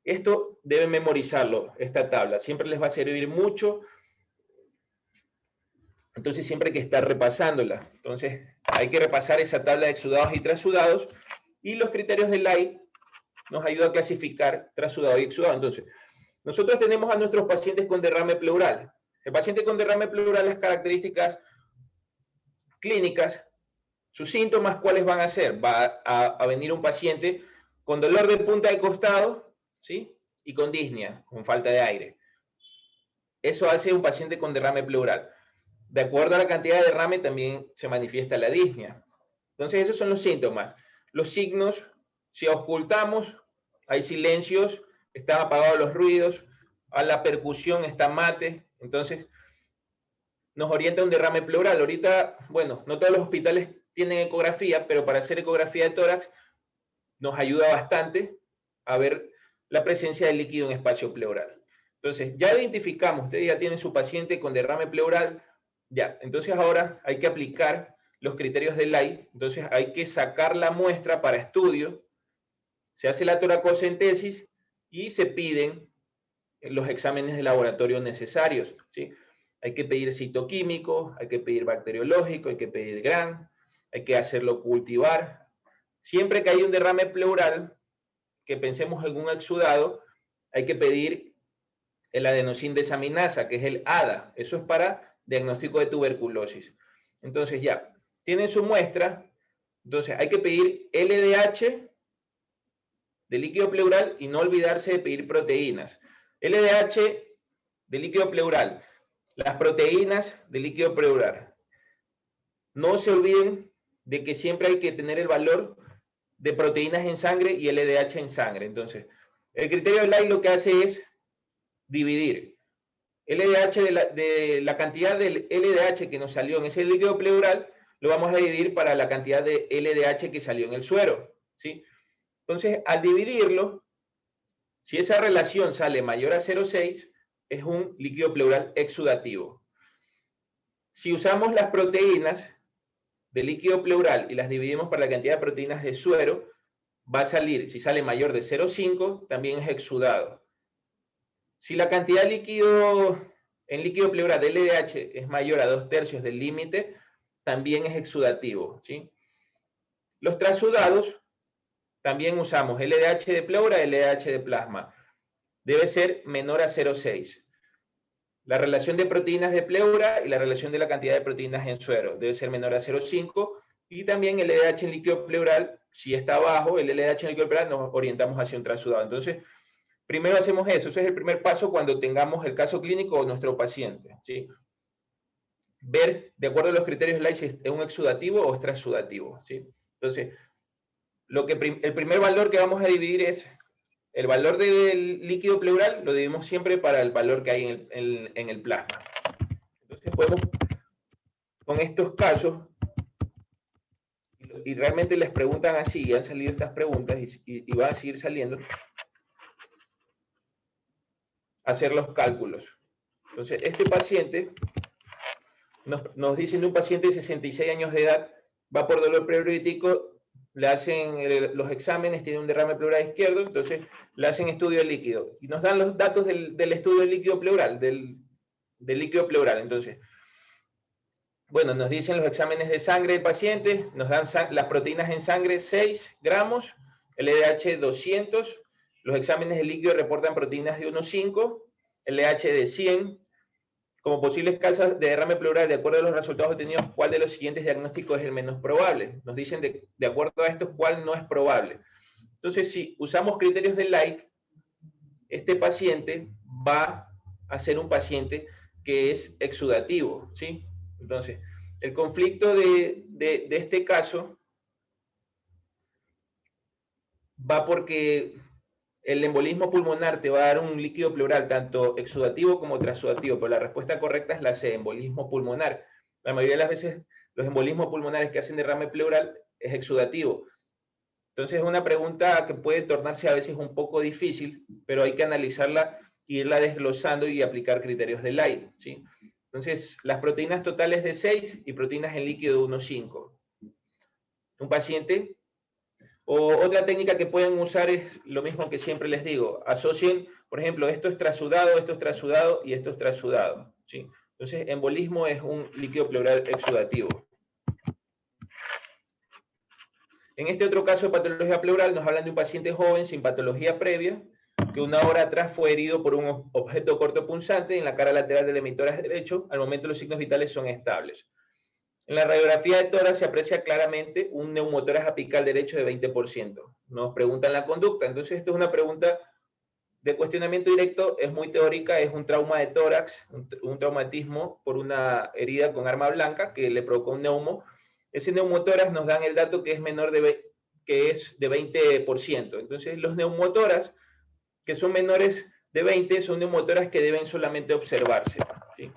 Esto deben memorizarlo, esta tabla. Siempre les va a servir mucho. Entonces siempre hay que estar repasándola. Entonces hay que repasar esa tabla de exudados y trasudados. Y los criterios de Laic nos ayuda a clasificar trasudado y exudado. Entonces, nosotros tenemos a nuestros pacientes con derrame pleural. El paciente con derrame pleural, las características clínicas, sus síntomas, ¿cuáles van a ser? Va a venir un paciente con dolor de punta de costado, ¿sí? Y con disnea, con falta de aire. Eso hace un paciente con derrame pleural. De acuerdo a la cantidad de derrame también se manifiesta la disnea. Entonces esos son los síntomas. Los signos, si ocultamos, hay silencios, están apagados los ruidos, a la percusión está mate, entonces nos orienta a un derrame pleural. Ahorita, bueno, no todos los hospitales tienen ecografía, pero para hacer ecografía de tórax nos ayuda bastante a ver la presencia de líquido en espacio pleural. Entonces, ya identificamos, usted ya tiene su paciente con derrame pleural, ya, entonces ahora hay que aplicar los criterios de Laic, entonces hay que sacar la muestra para estudio, se hace la toracocentesis y se piden los exámenes de laboratorio necesarios, ¿sí? Hay que pedir citoquímico, hay que pedir bacteriológico, hay que pedir GRAN, hay que hacerlo cultivar. Siempre que hay un derrame pleural, que pensemos en un exudado, hay que pedir el adenosín desaminasa, que es el ADA. Eso es para diagnóstico de tuberculosis. Entonces ya, tienen su muestra, entonces hay que pedir LDH de líquido pleural y no olvidarse de pedir proteínas. LDH de líquido pleural, las proteínas de líquido pleural. No se olviden de que siempre hay que tener el valor de proteínas en sangre y LDH en sangre. Entonces, el criterio de Laic lo que hace es dividir LDH de la cantidad del LDH que nos salió en ese líquido pleural, lo vamos a dividir para la cantidad de LDH que salió en el suero, ¿sí? Entonces, al dividirlo, Si esa relación sale mayor a 0,6, es un líquido pleural exudativo. Si usamos las proteínas de líquido pleural y las dividimos por la cantidad de proteínas de suero, va a salir, si sale mayor de 0,5, también es exudado. Si la cantidad de líquido en líquido pleural de LDH es mayor a 2/3 del límite, también es exudativo, ¿sí? Los transudados, también usamos LDH de pleura y LDH de plasma. Debe ser menor a 0,6. La relación de proteínas de pleura y la relación de la cantidad de proteínas en suero debe ser menor a 0,5. Y también el LDH en líquido pleural, si está bajo, el LDH en líquido pleural nos orientamos hacia un transudado. Entonces, primero hacemos eso. Ese es el primer paso cuando tengamos el caso clínico o nuestro paciente, ¿sí? Ver, de acuerdo a los criterios LAI, si es un exudativo o es transudativo, ¿sí? Entonces, el primer valor que vamos a dividir es el valor del líquido pleural, lo dividimos siempre para el valor que hay en el plasma. Entonces podemos, con estos casos, y realmente les preguntan así, y han salido estas preguntas, y van a seguir saliendo, hacer los cálculos. Entonces, este paciente, nos dicen de un paciente de 66 años de edad, va por dolor preurético, le hacen los exámenes, tiene un derrame pleural izquierdo, entonces le hacen estudio de líquido. Y nos dan los datos del estudio del líquido pleural, del líquido pleural. Entonces, bueno, nos dicen los exámenes de sangre del paciente, nos dan las proteínas en sangre 6 gramos, LDH 200, los exámenes de líquido reportan proteínas de 1,5, LDH de 100. Como posibles causas de derrame pleural, de acuerdo a los resultados obtenidos, ¿cuál de los siguientes diagnósticos es el menos probable? Nos dicen de acuerdo a esto, ¿cuál no es probable? Entonces, si usamos criterios de Light, este paciente va a ser un paciente que es exudativo, ¿sí? Entonces, el conflicto de este caso va porque el embolismo pulmonar te va a dar un líquido pleural tanto exudativo como transudativo, pero la respuesta correcta es la C, embolismo pulmonar. La mayoría de las veces los embolismos pulmonares que hacen derrame pleural es exudativo. Entonces es una pregunta que puede tornarse a veces un poco difícil, pero hay que analizarla e irla desglosando y aplicar criterios de Light, ¿sí? Entonces, las proteínas totales de 6 y proteínas en líquido de 1,5. Un paciente. O otra técnica que pueden usar es lo mismo que siempre les digo. Asocien, por ejemplo, esto es transudado y esto es transudado, ¿sí? Entonces, embolismo es un líquido pleural exudativo. En este otro caso de patología pleural, nos hablan de un paciente joven sin patología previa, que una hora atrás fue herido por un objeto cortopunzante en la cara lateral del emitórax derecho. Al momento los signos vitales son estables. En la radiografía de tórax se aprecia claramente un neumotórax apical derecho de 20%. Nos preguntan la conducta. Entonces, esto es una pregunta de cuestionamiento directo, es muy teórica, es un trauma de tórax, un traumatismo por una herida con arma blanca que le provocó un neumo. Ese neumotórax nos dan el dato que es menor que es de 20%. Entonces, los neumotórax que son menores de 20 son neumotórax que deben solamente observarse, ¿sí?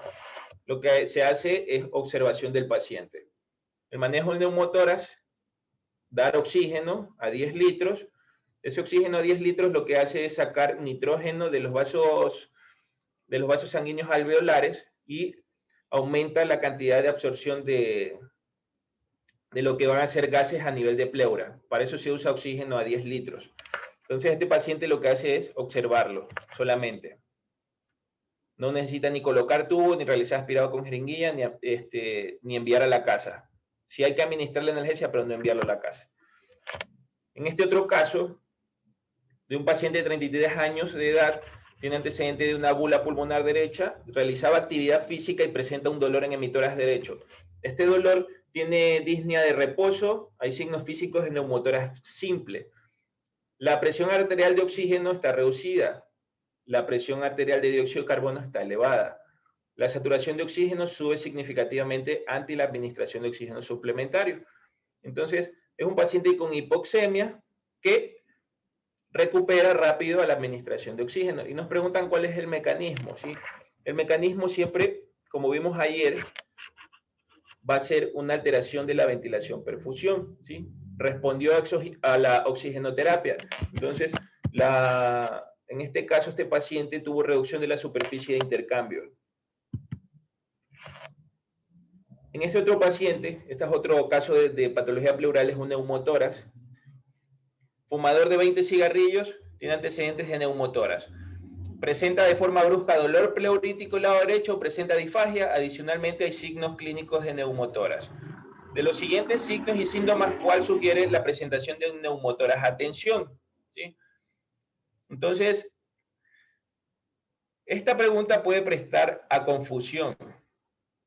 Lo que se hace es observación del paciente. El manejo del neumotórax, dar oxígeno a 10 litros. Ese oxígeno a 10 litros lo que hace es sacar nitrógeno de los vasos sanguíneos alveolares y aumenta la cantidad de absorción de lo que van a ser gases a nivel de pleura. Para eso se usa oxígeno a 10 litros. Entonces este paciente lo que hace es observarlo solamente. No necesita ni colocar tubo, ni realizar aspirado con jeringuilla, ni enviar a la casa. Sí hay que administrar la analgesia, pero no enviarlo a la casa. En este otro caso, de un paciente de 33 años de edad, tiene antecedente de una bula pulmonar derecha, realizaba actividad física y presenta un dolor en emitórax derecho. Este dolor tiene disnea de reposo, hay signos físicos de neumotórax simple. La presión arterial de oxígeno está reducida. La presión arterial de dióxido de carbono está elevada. La saturación de oxígeno sube significativamente ante la administración de oxígeno suplementario. Entonces, es un paciente con hipoxemia que recupera rápido a la administración de oxígeno. Y nos preguntan cuál es el mecanismo, ¿sí? El mecanismo siempre, como vimos ayer, va a ser una alteración de la ventilación-perfusión, ¿sí? Respondió a la oxigenoterapia. Entonces, En este caso, este paciente tuvo reducción de la superficie de intercambio. En este otro paciente, este es otro caso de patología pleural, es un neumotórax. Fumador de 20 cigarrillos, tiene antecedentes de neumotórax. Presenta de forma brusca dolor pleurítico lado derecho, presenta disfagia, adicionalmente hay signos clínicos de neumotórax. De los siguientes signos y síntomas, ¿cuál sugiere la presentación de un neumotórax? Atención, ¿sí? Entonces, esta pregunta puede prestar a confusión.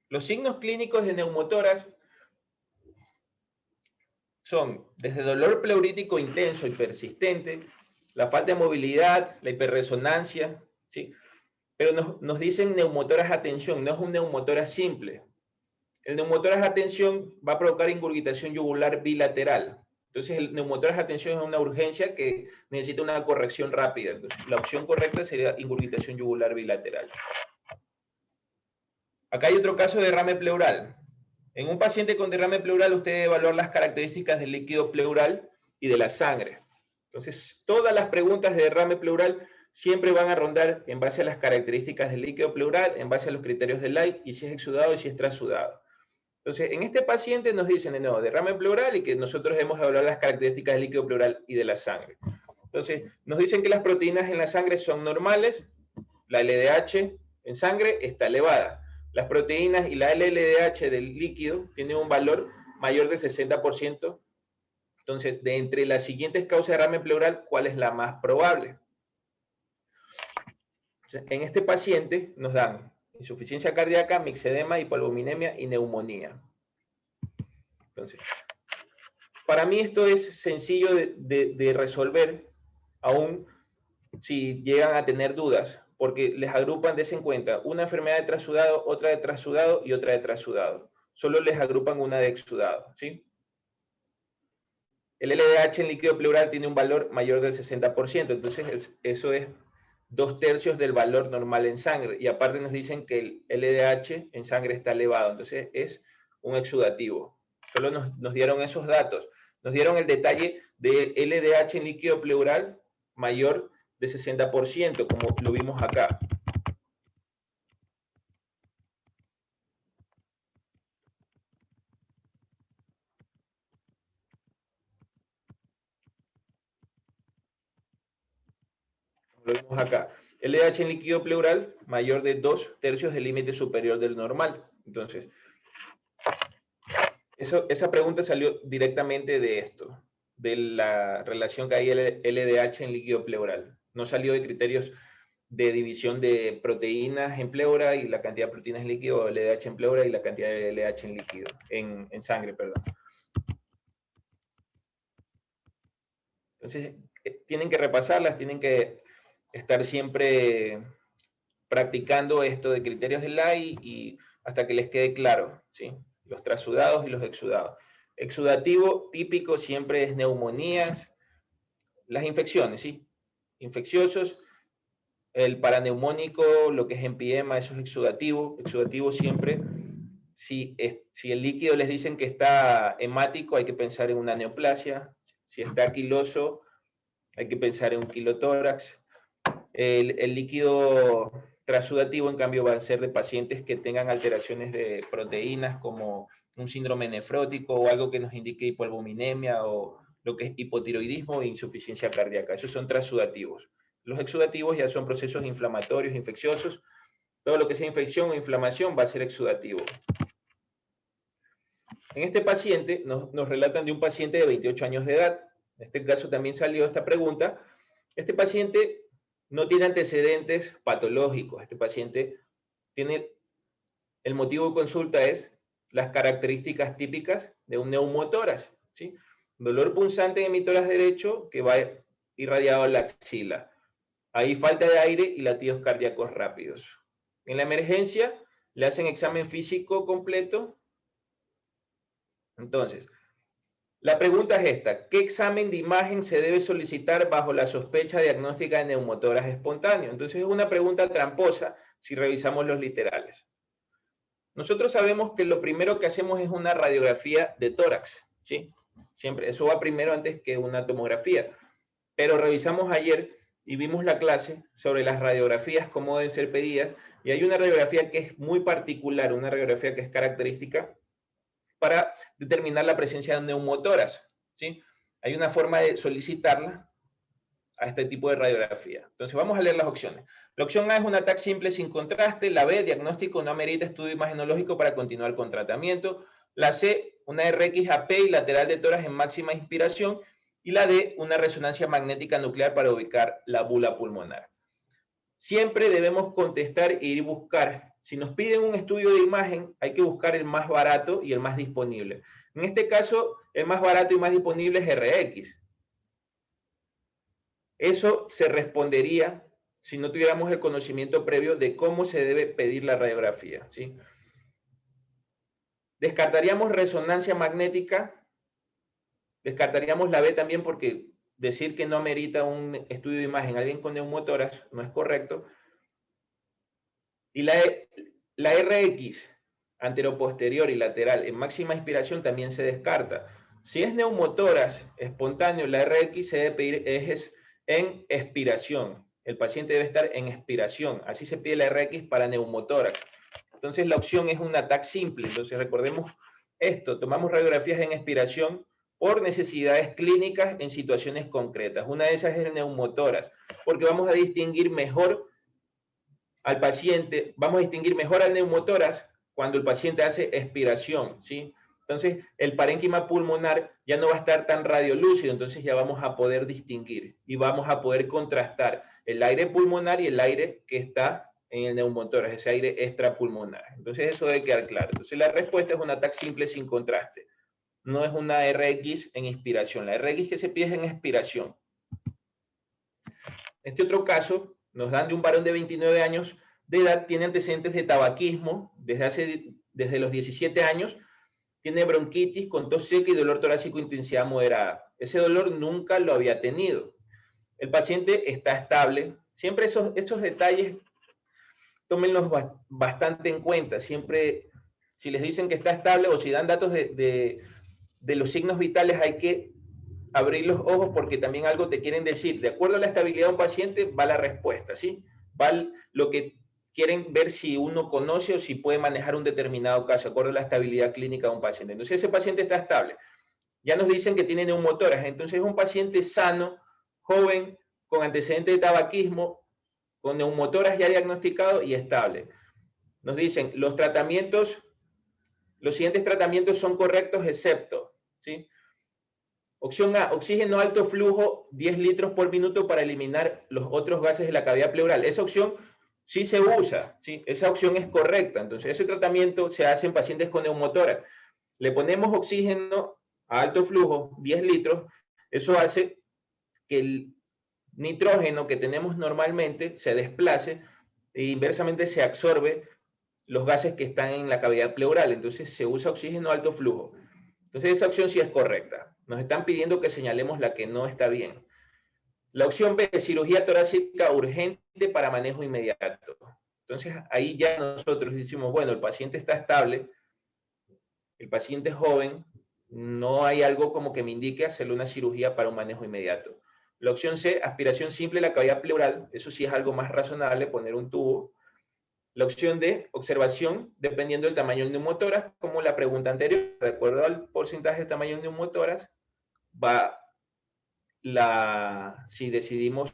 Los signos clínicos de neumotórax son desde dolor pleurítico intenso y persistente, la falta de movilidad, la hiperresonancia, ¿sí? Pero nos dicen neumotórax a tensión, no es un neumotórax simple. El neumotórax a tensión va a provocar ingurgitación yugular bilateral. Entonces, el neumotórax a tensión es una urgencia que necesita una corrección rápida. Entonces, la opción correcta sería ingurgitación yugular bilateral. Acá hay otro caso de derrame pleural. En un paciente con derrame pleural, usted debe evaluar las características del líquido pleural y de la sangre. Entonces, todas las preguntas de derrame pleural siempre van a rondar en base a las características del líquido pleural, en base a los criterios de Light, y si es exudado y si es trasudado. Entonces, en este paciente nos dicen de nuevo derrame pleural y que nosotros debemos evaluar las características del líquido pleural y de la sangre. Entonces, nos dicen que las proteínas en la sangre son normales, la LDH en sangre está elevada. Las proteínas y la LLDH del líquido tienen un valor mayor del 60%. Entonces, de entre las siguientes causas de derrame pleural, ¿cuál es la más probable? En este paciente nos dan insuficiencia cardíaca, mixedema, hipoalbuminemia y neumonía. Entonces, para mí esto es sencillo de resolver, aún si llegan a tener dudas, porque les agrupan, des en cuenta, una enfermedad de trasudado, otra de trasudado y otra de trasudado. Solo les agrupan una de exudado, ¿sí? El LDH en líquido pleural tiene un valor mayor del 60%, entonces eso es 2/3 del valor normal en sangre, y aparte nos dicen que el LDH en sangre está elevado, entonces es un exudativo. Solo nos dieron esos datos. Nos dieron el detalle de LDH en líquido pleural mayor de 60%, como lo vimos acá. Lo vimos acá. LDH en líquido pleural mayor de 2/3 del límite superior del normal. Entonces, esa pregunta salió directamente de esto, de la relación que hay LDH en líquido pleural. No salió de criterios de división de proteínas en pleura y la cantidad de proteínas en líquido, o LDH en pleura y la cantidad de LDH en líquido, en sangre, perdón. Entonces, tienen que repasarlas, tienen que estar siempre practicando esto de criterios de Lai y hasta que les quede claro, ¿sí? Los trasudados y los exudados. Exudativo típico siempre es neumonías, las infecciones, ¿sí? Infecciosos, el paraneumónico, lo que es empiema, eso es exudativo. Exudativo siempre, si el líquido les dicen que está hemático, hay que pensar en una neoplasia. Si está quiloso, hay que pensar en un quilotórax. El líquido trasudativo, en cambio, va a ser de pacientes que tengan alteraciones de proteínas como un síndrome nefrótico o algo que nos indique hipoalbuminemia o lo que es hipotiroidismo e insuficiencia cardíaca. Esos son trasudativos. Los exudativos ya son procesos inflamatorios, infecciosos. Todo lo que sea infección o inflamación va a ser exudativo. En este paciente nos relatan de un paciente de 28 años de edad. En este caso también salió esta pregunta. Este paciente no tiene antecedentes patológicos. Este paciente tiene, el motivo de consulta es las características típicas de un neumotórax, ¿sí? Dolor punzante en hemitórax derecho que va irradiado a la axila. Hay falta de aire y latidos cardíacos rápidos. En la emergencia le hacen examen físico completo. Entonces, la pregunta es esta: ¿qué examen de imagen se debe solicitar bajo la sospecha diagnóstica de neumotórax espontáneo? Entonces es una pregunta tramposa si revisamos los literales. Nosotros sabemos que lo primero que hacemos es una radiografía de tórax, ¿sí? Siempre, eso va primero antes que una tomografía. Pero revisamos ayer y vimos la clase sobre las radiografías, cómo deben ser pedidas, y hay una radiografía que es muy particular, una radiografía que es característica para determinar la presencia de neumotórax, ¿sí? Hay una forma de solicitarla a este tipo de radiografía. Entonces vamos a leer las opciones. La opción A es un ataque simple sin contraste. La B, diagnóstico no amerita estudio imagenológico para continuar con tratamiento. La C, una RX AP y lateral de tórax en máxima inspiración. Y la D, una resonancia magnética nuclear para ubicar la bula pulmonar. Siempre debemos contestar e ir a buscar. Si nos piden un estudio de imagen, hay que buscar el más barato y el más disponible. En este caso, el más barato y más disponible es RX. Eso se respondería si no tuviéramos el conocimiento previo de cómo se debe pedir la radiografía, ¿sí? Descartaríamos resonancia magnética, descartaríamos la B también porque decir que no amerita un estudio de imagen a alguien con neumotórax no es correcto. Y la RX, anteroposterior y lateral, en máxima inspiración también se descarta. Si es neumotórax espontáneo, la RX se debe pedir en expiración. El paciente debe estar en expiración. Así se pide la RX para neumotórax. Entonces la opción es un ataque simple. Entonces recordemos esto, tomamos radiografías en expiración por necesidades clínicas en situaciones concretas. Una de esas es el neumotórax, porque vamos a distinguir mejor al paciente, vamos a distinguir mejor al neumotórax cuando el paciente hace expiración, ¿sí? Entonces, el parénquima pulmonar ya no va a estar tan radiolúcido, entonces ya vamos a poder distinguir y vamos a poder contrastar el aire pulmonar y el aire que está en el neumotórax, ese aire extrapulmonar. Entonces, eso debe quedar claro. Entonces, la respuesta es un ataque simple sin contraste. No es una RX en inspiración. La RX que se pide es en expiración. Este otro caso nos dan de un varón de 29 años de edad, tiene antecedentes de tabaquismo desde los 17 años, tiene bronquitis con tos seca y dolor torácico de intensidad moderada. Ese dolor nunca lo había tenido. El paciente está estable. Siempre esos detalles tómenlos bastante en cuenta. Siempre, si les dicen que está estable o si dan datos de los signos vitales, hay que abrir los ojos porque también algo te quieren decir. De acuerdo a la estabilidad de un paciente, va la respuesta, ¿sí? Va lo que quieren ver si uno conoce o si puede manejar un determinado caso, de acuerdo a la estabilidad clínica de un paciente. Entonces, ese paciente está estable. Ya nos dicen que tiene neumotórax. Entonces, es un paciente sano, joven, con antecedentes de tabaquismo, con neumotórax ya diagnosticado y estable. Nos dicen, los siguientes tratamientos son correctos excepto, ¿sí? Opción A, oxígeno alto flujo, 10 litros por minuto para eliminar los otros gases de la cavidad pleural. Esa opción sí se usa, ¿sí? Esa opción es correcta. Entonces, ese tratamiento se hace en pacientes con neumotórax. Le ponemos oxígeno a alto flujo, 10 litros, eso hace que el nitrógeno que tenemos normalmente se desplace e inversamente se absorbe los gases que están en la cavidad pleural. Entonces, se usa oxígeno a alto flujo. Entonces, esa opción sí es correcta. Nos están pidiendo que señalemos la que no está bien. La opción B, cirugía torácica urgente para manejo inmediato. Entonces, ahí ya nosotros decimos, bueno, el paciente está estable, el paciente es joven, no hay algo como que me indique hacerle una cirugía para un manejo inmediato. La opción C, aspiración simple de la cavidad pleural, eso sí es algo más razonable, poner un tubo. La opción D, observación, dependiendo del tamaño del neumotórax, como la pregunta anterior, de acuerdo al porcentaje de tamaño del neumotórax, va si decidimos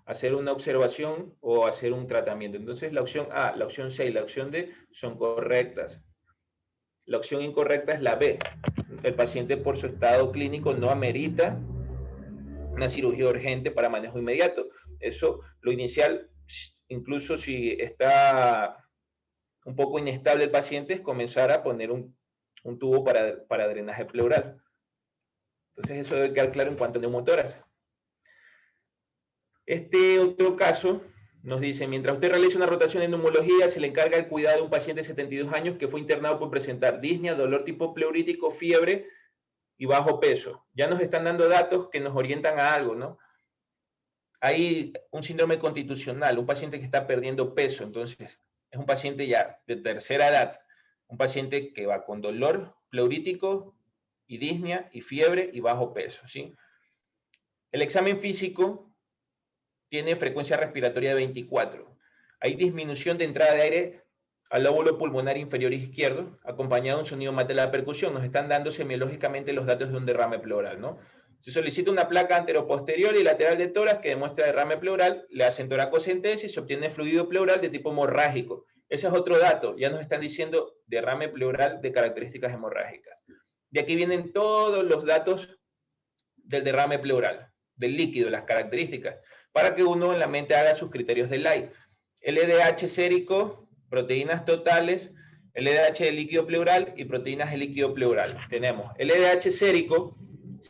hacer una observación o hacer un tratamiento. Entonces, la opción A, la opción C y la opción D son correctas. La opción incorrecta es la B. El paciente por su estado clínico no amerita una cirugía urgente para manejo inmediato. Eso, lo inicial, incluso si está un poco inestable el paciente, es comenzar a poner un tubo para drenaje pleural. Entonces, eso debe quedar claro en cuanto a neumotórax. Este otro caso nos dice, mientras usted realiza una rotación en neumología, se le encarga el cuidado de un paciente de 72 años que fue internado por presentar disnea, dolor tipo pleurítico, fiebre y bajo peso. Ya nos están dando datos que nos orientan a algo, ¿no? Hay un síndrome constitucional, un paciente que está perdiendo peso, entonces es un paciente ya de tercera edad, un paciente que va con dolor pleurítico y disnea y fiebre y bajo peso, ¿sí? El examen físico tiene frecuencia respiratoria de 24. Hay disminución de entrada de aire al lóbulo pulmonar inferior izquierdo, acompañado de un sonido mate de la percusión. Nos están dando semiológicamente los datos de un derrame pleural, ¿no? Se solicita una placa anteroposterior y lateral de tórax que demuestra derrame pleural, le hacen toracocentesis y se obtiene fluido pleural de tipo hemorrágico. Ese es otro dato, ya nos están diciendo derrame pleural de características hemorrágicas. De aquí vienen todos los datos del derrame pleural, del líquido, las características, para que uno en la mente haga sus criterios de Ley. LDH sérico, proteínas totales, LDH de líquido pleural y proteínas de líquido pleural. Tenemos LDH sérico,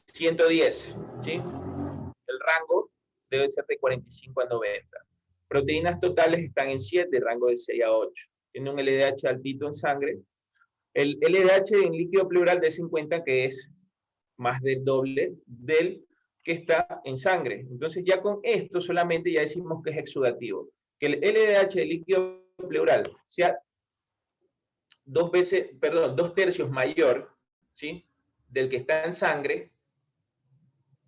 110, ¿sí? El rango debe ser de 45 a 90. Proteínas totales están en 7, rango de 6 a 8. Tiene un LDH altito en sangre. El LDH en líquido pleural, de 50, que es más del doble del que está en sangre. Entonces ya con esto solamente ya decimos que es exudativo. Que el LDH de líquido pleural sea 2 tercios mayor, ¿sí?, del que está en sangre,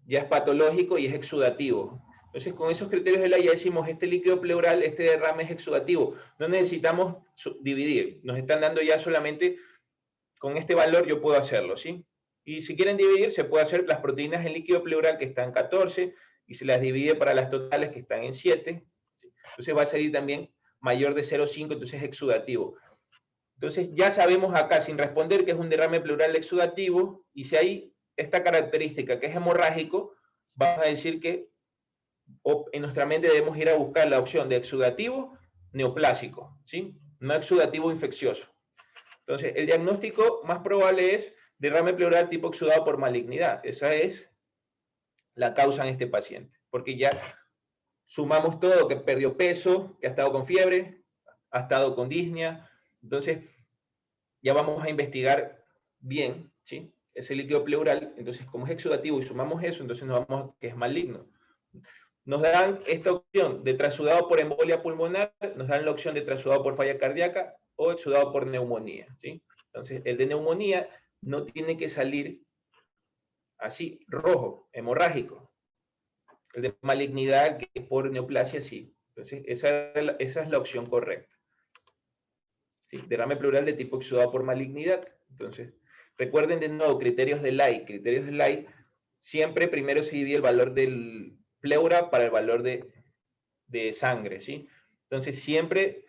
ya es patológico y es exudativo. Entonces, con esos criterios de la ya decimos, este líquido pleural, este derrame es exudativo. No necesitamos dividir. Nos están dando ya solamente, con este valor yo puedo hacerlo, ¿sí? Y si quieren dividir, se puede hacer las proteínas en líquido pleural que están en 14 y se las divide para las totales que están en 7. ¿Sí? Entonces va a salir también mayor de 0,5, entonces es exudativo. Entonces ya sabemos acá, sin responder, que es un derrame pleural exudativo, y si hay esta característica que es hemorrágico, vamos a decir que en nuestra mente debemos ir a buscar la opción de exudativo neoplásico, ¿sí? No exudativo infeccioso. Entonces, el diagnóstico más probable es derrame pleural tipo exudado por malignidad. Esa es la causa en este paciente, porque ya sumamos todo, que perdió peso, que ha estado con fiebre, ha estado con disnea. Entonces, ya vamos a investigar bien, ¿sí?, ese líquido pleural. Entonces, como es exudativo y sumamos eso, entonces nos vamos a que es maligno. Nos dan esta opción de trasudado por embolia pulmonar, nos dan la opción de trasudado por falla cardíaca o exudado por neumonía, ¿sí? Entonces, el de neumonía no tiene que salir así, rojo, hemorrágico. El de malignidad, que es por neoplasia, sí. Entonces, esa es la opción correcta. ¿Sí? Derrame pleural de tipo exudado por malignidad. Entonces, recuerden de nuevo, criterios de Ley. Criterios de Ley, siempre primero se divide el valor del pleura para el valor de sangre, ¿sí? Entonces, siempre,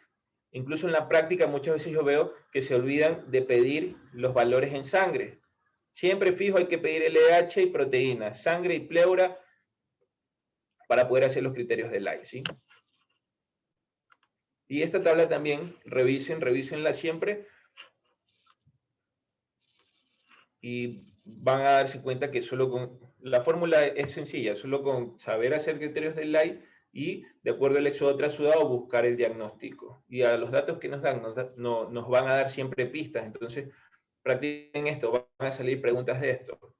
incluso en la práctica, muchas veces yo veo que se olvidan de pedir los valores en sangre. Siempre fijo, hay que pedir LDH y proteínas, sangre y pleura, para poder hacer los criterios de Ley, ¿sí? Y esta tabla también, revísenla siempre, y van a darse cuenta que solo con, la fórmula es sencilla, solo con saber hacer criterios de Ley y, de acuerdo al éxodo trasudado, buscar el diagnóstico. Y a los datos que nos dan, nos van a dar siempre pistas. Entonces, practiquen esto, van a salir preguntas de esto.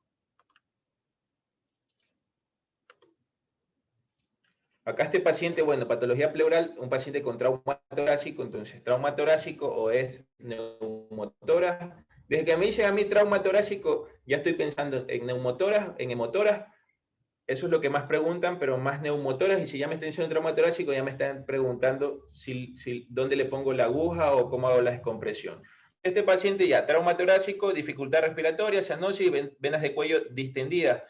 Acá este paciente, bueno, patología pleural, un paciente con trauma torácico. Entonces, trauma torácico o es neumotórax. Desde que me dicen a mí trauma torácico, ya estoy pensando en neumotórax, en hemotórax. Eso es lo que más preguntan, pero más neumotórax. Y si ya me están diciendo trauma torácico, ya me están preguntando dónde le pongo la aguja o cómo hago la descompresión. Este paciente ya, trauma torácico, dificultad respiratoria, cianosis, venas de cuello distendidas.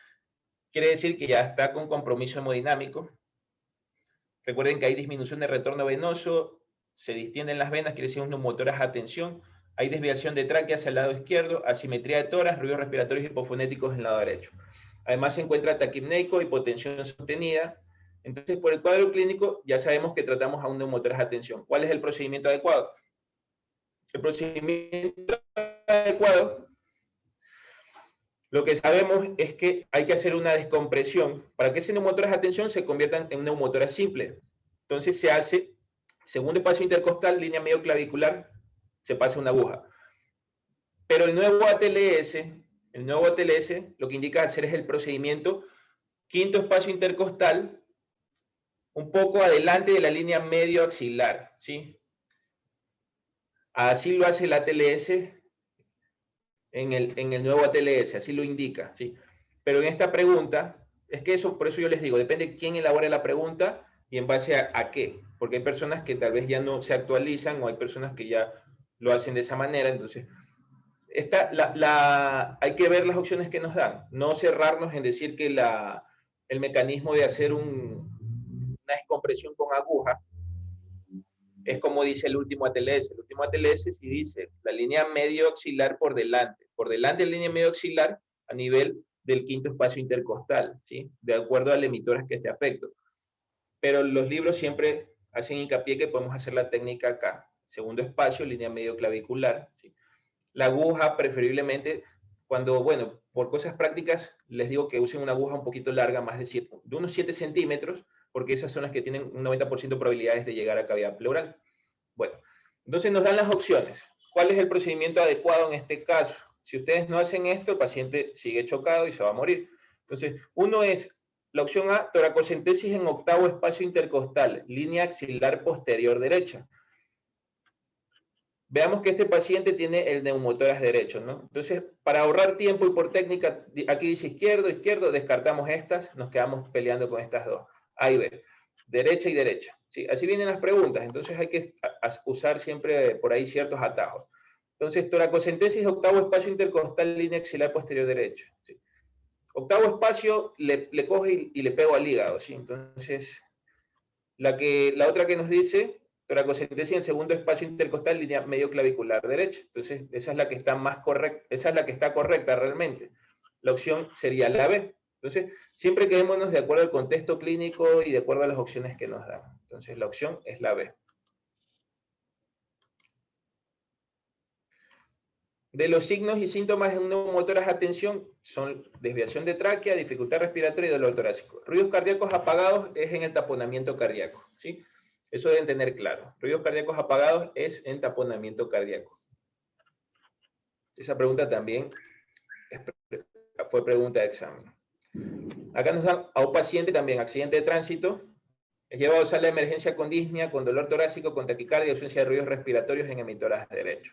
Quiere decir que ya está con compromiso hemodinámico. Recuerden que hay disminución de retorno venoso, se distienden las venas, quiere decir un neumotórax a tensión. Hay desviación de tráquea hacia el lado izquierdo, asimetría de tórax, ruidos respiratorios hipofonéticos en el lado derecho. Además se encuentra taquipneico, hipotensión sostenida. Entonces, por el cuadro clínico ya sabemos que tratamos a un neumotórax a tensión. ¿Cuál es el procedimiento adecuado? El procedimiento adecuado, lo que sabemos es que hay que hacer una descompresión para que ese neumotórax a tensión se convierta en un neumotórax simple. Entonces se hace, segundo espacio intercostal, línea medio clavicular, se pasa una aguja. Pero el nuevo ATLS lo que indica hacer es el procedimiento quinto espacio intercostal, un poco adelante de la línea medio axilar, ¿sí? Así lo hace el ATLS en el nuevo ATLS, así lo indica, ¿sí? Pero en esta pregunta, es que eso, por eso yo les digo, depende de quién elabore la pregunta, y en base a qué, porque hay personas que tal vez ya no se actualizan o hay personas que ya lo hacen de esa manera, entonces hay que ver las opciones que nos dan, no cerrarnos en decir que el mecanismo de hacer una descompresión con aguja es como dice el último ATLS. El último ATLS sí dice la línea medio axilar por delante de la línea medio axilar a nivel del quinto espacio intercostal, ¿sí? De acuerdo al emitor que esté afecto. Pero los libros siempre hacen hincapié que podemos hacer la técnica acá. Segundo espacio, línea medio clavicular, ¿sí? La aguja, preferiblemente, cuando, bueno, por cosas prácticas, les digo que usen una aguja un poquito larga, más de unos 7 centímetros, porque esas son las que tienen un 90% de probabilidades de llegar a cavidad pleural. Bueno, entonces nos dan las opciones. ¿Cuál es el procedimiento adecuado en este caso? Si ustedes no hacen esto, el paciente sigue chocado y se va a morir. Entonces, uno es la opción A, toracocentesis en octavo espacio intercostal, línea axilar posterior derecha. Veamos que este paciente tiene el neumotórax derecho, ¿no? Entonces, para ahorrar tiempo y por técnica, aquí dice izquierdo, izquierdo, descartamos estas, nos quedamos peleando con estas dos. A y B, derecha y derecha. ¿Sí? Así vienen las preguntas, entonces hay que usar siempre por ahí ciertos atajos. Entonces, toracocentesis, octavo espacio intercostal, línea axilar posterior derecha. ¿Sí? Octavo espacio, le cojo y le pego al hígado, ¿sí? Entonces, la otra que nos dice toracocentesis en el segundo espacio intercostal, línea medio clavicular derecha. Entonces, esa es la que está más correcta, esa es la que está correcta realmente. La opción sería la B. Entonces, siempre quedémonos de acuerdo al contexto clínico y de acuerdo a las opciones que nos dan. Entonces, la opción es la B. De los signos y síntomas de un neumotórax, atención, son desviación de tráquea, dificultad respiratoria y dolor torácico. Ruidos cardíacos apagados es en el taponamiento cardíaco, ¿sí? Eso deben tener claro. Ruidos cardíacos apagados es en taponamiento cardíaco. Esa pregunta también fue pregunta de examen. Acá nos dan a un paciente también, accidente de tránsito, es llevado a sala de emergencia con disnea, con dolor torácico, con taquicardia, ausencia de ruidos respiratorios en emitórax derecho.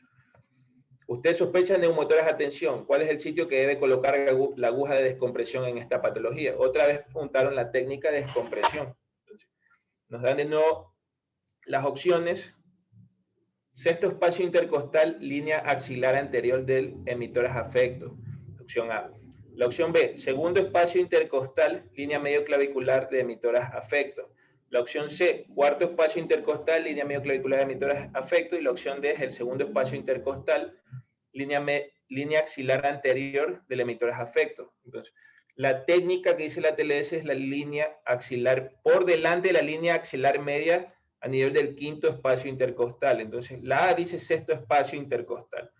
Usted sospecha neumotórax, atención, ¿cuál es el sitio que debe colocar la aguja de descompresión en esta patología? Otra vez preguntaron la técnica de descompresión. Entonces, nos dan de nuevo las opciones. Sexto espacio intercostal, línea axilar anterior del emitórax afecto. Opción A. La opción B, segundo espacio intercostal, línea medio clavicular de emitórax afecto. La opción C, cuarto espacio intercostal, línea medio clavicular de emitórax afecto. Y la opción D es el segundo espacio intercostal, línea axilar anterior del emitórax afecto. Entonces, la técnica que dice la TLS es la línea axilar por delante de la línea axilar media a nivel del quinto espacio intercostal. Entonces, la A dice sexto espacio intercostal.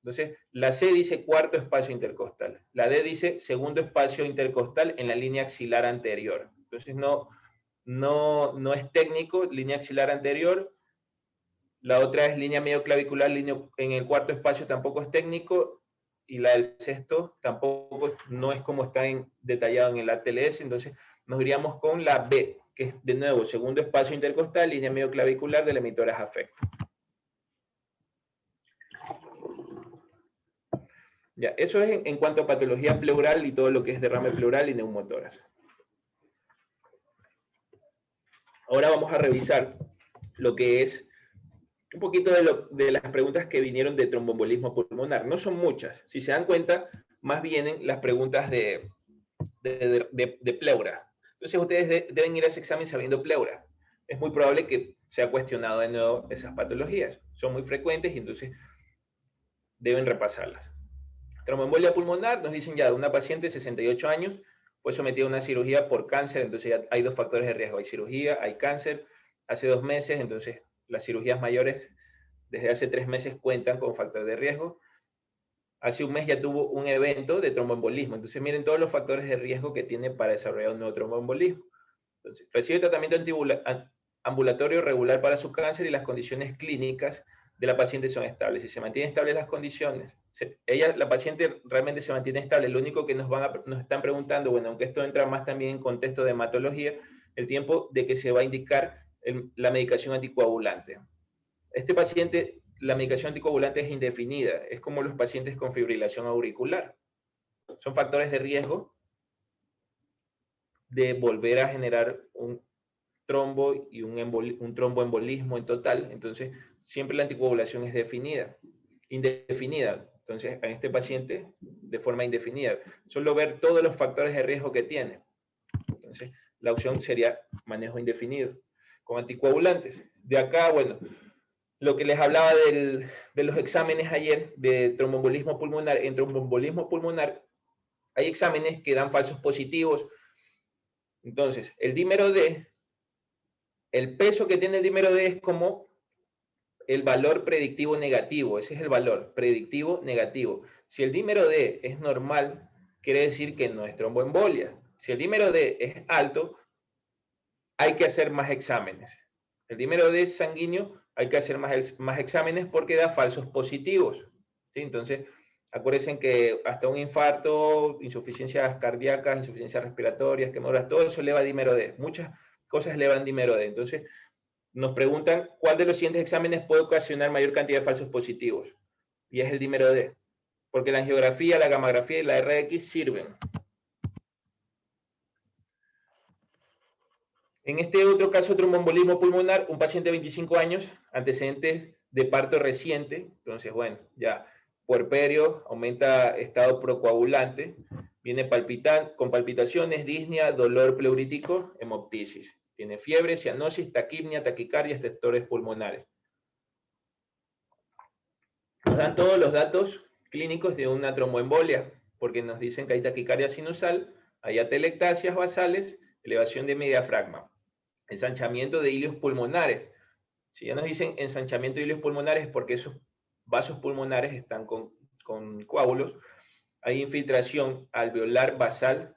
Entonces, la C dice cuarto espacio intercostal. La D dice segundo espacio intercostal en la línea axilar anterior. Entonces, no es técnico, línea axilar anterior. La otra es línea medio clavicular, en el cuarto espacio tampoco es técnico. Y la del sexto tampoco no es como está detallado en el ATLS. Entonces, nos iríamos con la B, que es de nuevo segundo espacio intercostal, línea medio clavicular del emitórax afecto. Ya, eso es en cuanto a patología pleural y todo lo que es derrame pleural y neumotórax. Ahora vamos a revisar lo que es un poquito de las preguntas que vinieron de tromboembolismo pulmonar. No son muchas. Si se dan cuenta, más vienen las preguntas de pleura. Entonces ustedes deben ir a ese examen sabiendo pleura. Es muy probable que sea cuestionado de nuevo esas patologías. Son muy frecuentes y entonces deben repasarlas. Tromboembolia pulmonar, nos dicen ya de una paciente de 68 años, fue sometida a una cirugía por cáncer, entonces ya hay dos factores de riesgo, hay cirugía, hay cáncer, hace 2 meses, entonces las cirugías mayores desde hace 3 meses cuentan con factores de riesgo. Hace 1 mes ya tuvo un evento de tromboembolismo, entonces miren todos los factores de riesgo que tiene para desarrollar un nuevo tromboembolismo. Entonces, recibe tratamiento ambulatorio regular para su cáncer y las condiciones clínicas de la paciente son estables. Si se mantienen estables las condiciones, la paciente realmente se mantiene estable. Lo único que nos están preguntando, bueno, aunque esto entra más también en contexto de hematología, el tiempo de que se va a indicar la medicación anticoagulante. Este paciente, la medicación anticoagulante es indefinida, es como los pacientes con fibrilación auricular. Son factores de riesgo de volver a generar trombo y un tromboembolismo en total. Entonces, siempre la anticoagulación es indefinida. Entonces, a este paciente, de forma indefinida. Solo ver todos los factores de riesgo que tiene. Entonces, la opción sería manejo indefinido con anticoagulantes. De acá, bueno, lo que les hablaba de los exámenes ayer de tromboembolismo pulmonar. En tromboembolismo pulmonar hay exámenes que dan falsos positivos. Entonces, el dímero D, el peso que tiene el dímero D es como el valor predictivo negativo. Ese es el valor predictivo negativo. Si el dímero D es normal, quiere decir que no es tromboembolia. Si el dímero D es alto, hay que hacer más exámenes. El dímero D sanguíneo hay que hacer más exámenes porque da falsos positivos. ¿Sí? Entonces, acuérdense que hasta un infarto, insuficiencias cardíacas, insuficiencias respiratorias, quemaduras, todo eso eleva dímero D. Muchas cosas elevan dímero D. Entonces, nos preguntan cuál de los siguientes exámenes puede ocasionar mayor cantidad de falsos positivos. Y es el dímero D. Porque la angiografía, la gamografía y la RX sirven. En este otro caso, tromboembolismo pulmonar, un paciente de 25 años, antecedentes de parto reciente, entonces, bueno, ya puerperio, aumenta estado procoagulante, viene con palpitaciones, disnea, dolor pleurítico, hemoptisis. Tiene fiebre, cianosis, taquipnia, taquicardia, testores pulmonares. Nos dan todos los datos clínicos de una tromboembolia, porque nos dicen que hay taquicardia sinusal, hay atelectasias basales, elevación de mi diafragma. Ensanchamiento de hilios pulmonares. Si ya nos dicen ensanchamiento de hilios pulmonares es porque esos vasos pulmonares están con coágulos. Hay infiltración alveolar basal,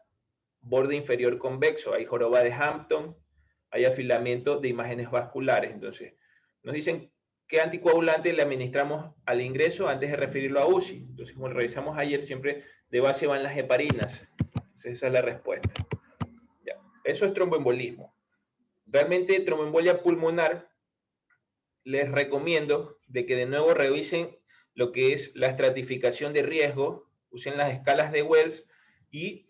borde inferior convexo, hay joroba de Hampton, hay afilamiento de imágenes vasculares. Entonces, nos dicen qué anticoagulante le administramos al ingreso antes de referirlo a UCI. Entonces, como revisamos ayer, siempre de base van las heparinas. Entonces, esa es la respuesta. Ya. Eso es tromboembolismo. Realmente tromboembolia pulmonar, les recomiendo de que de nuevo revisen lo que es la estratificación de riesgo, usen las escalas de Wells y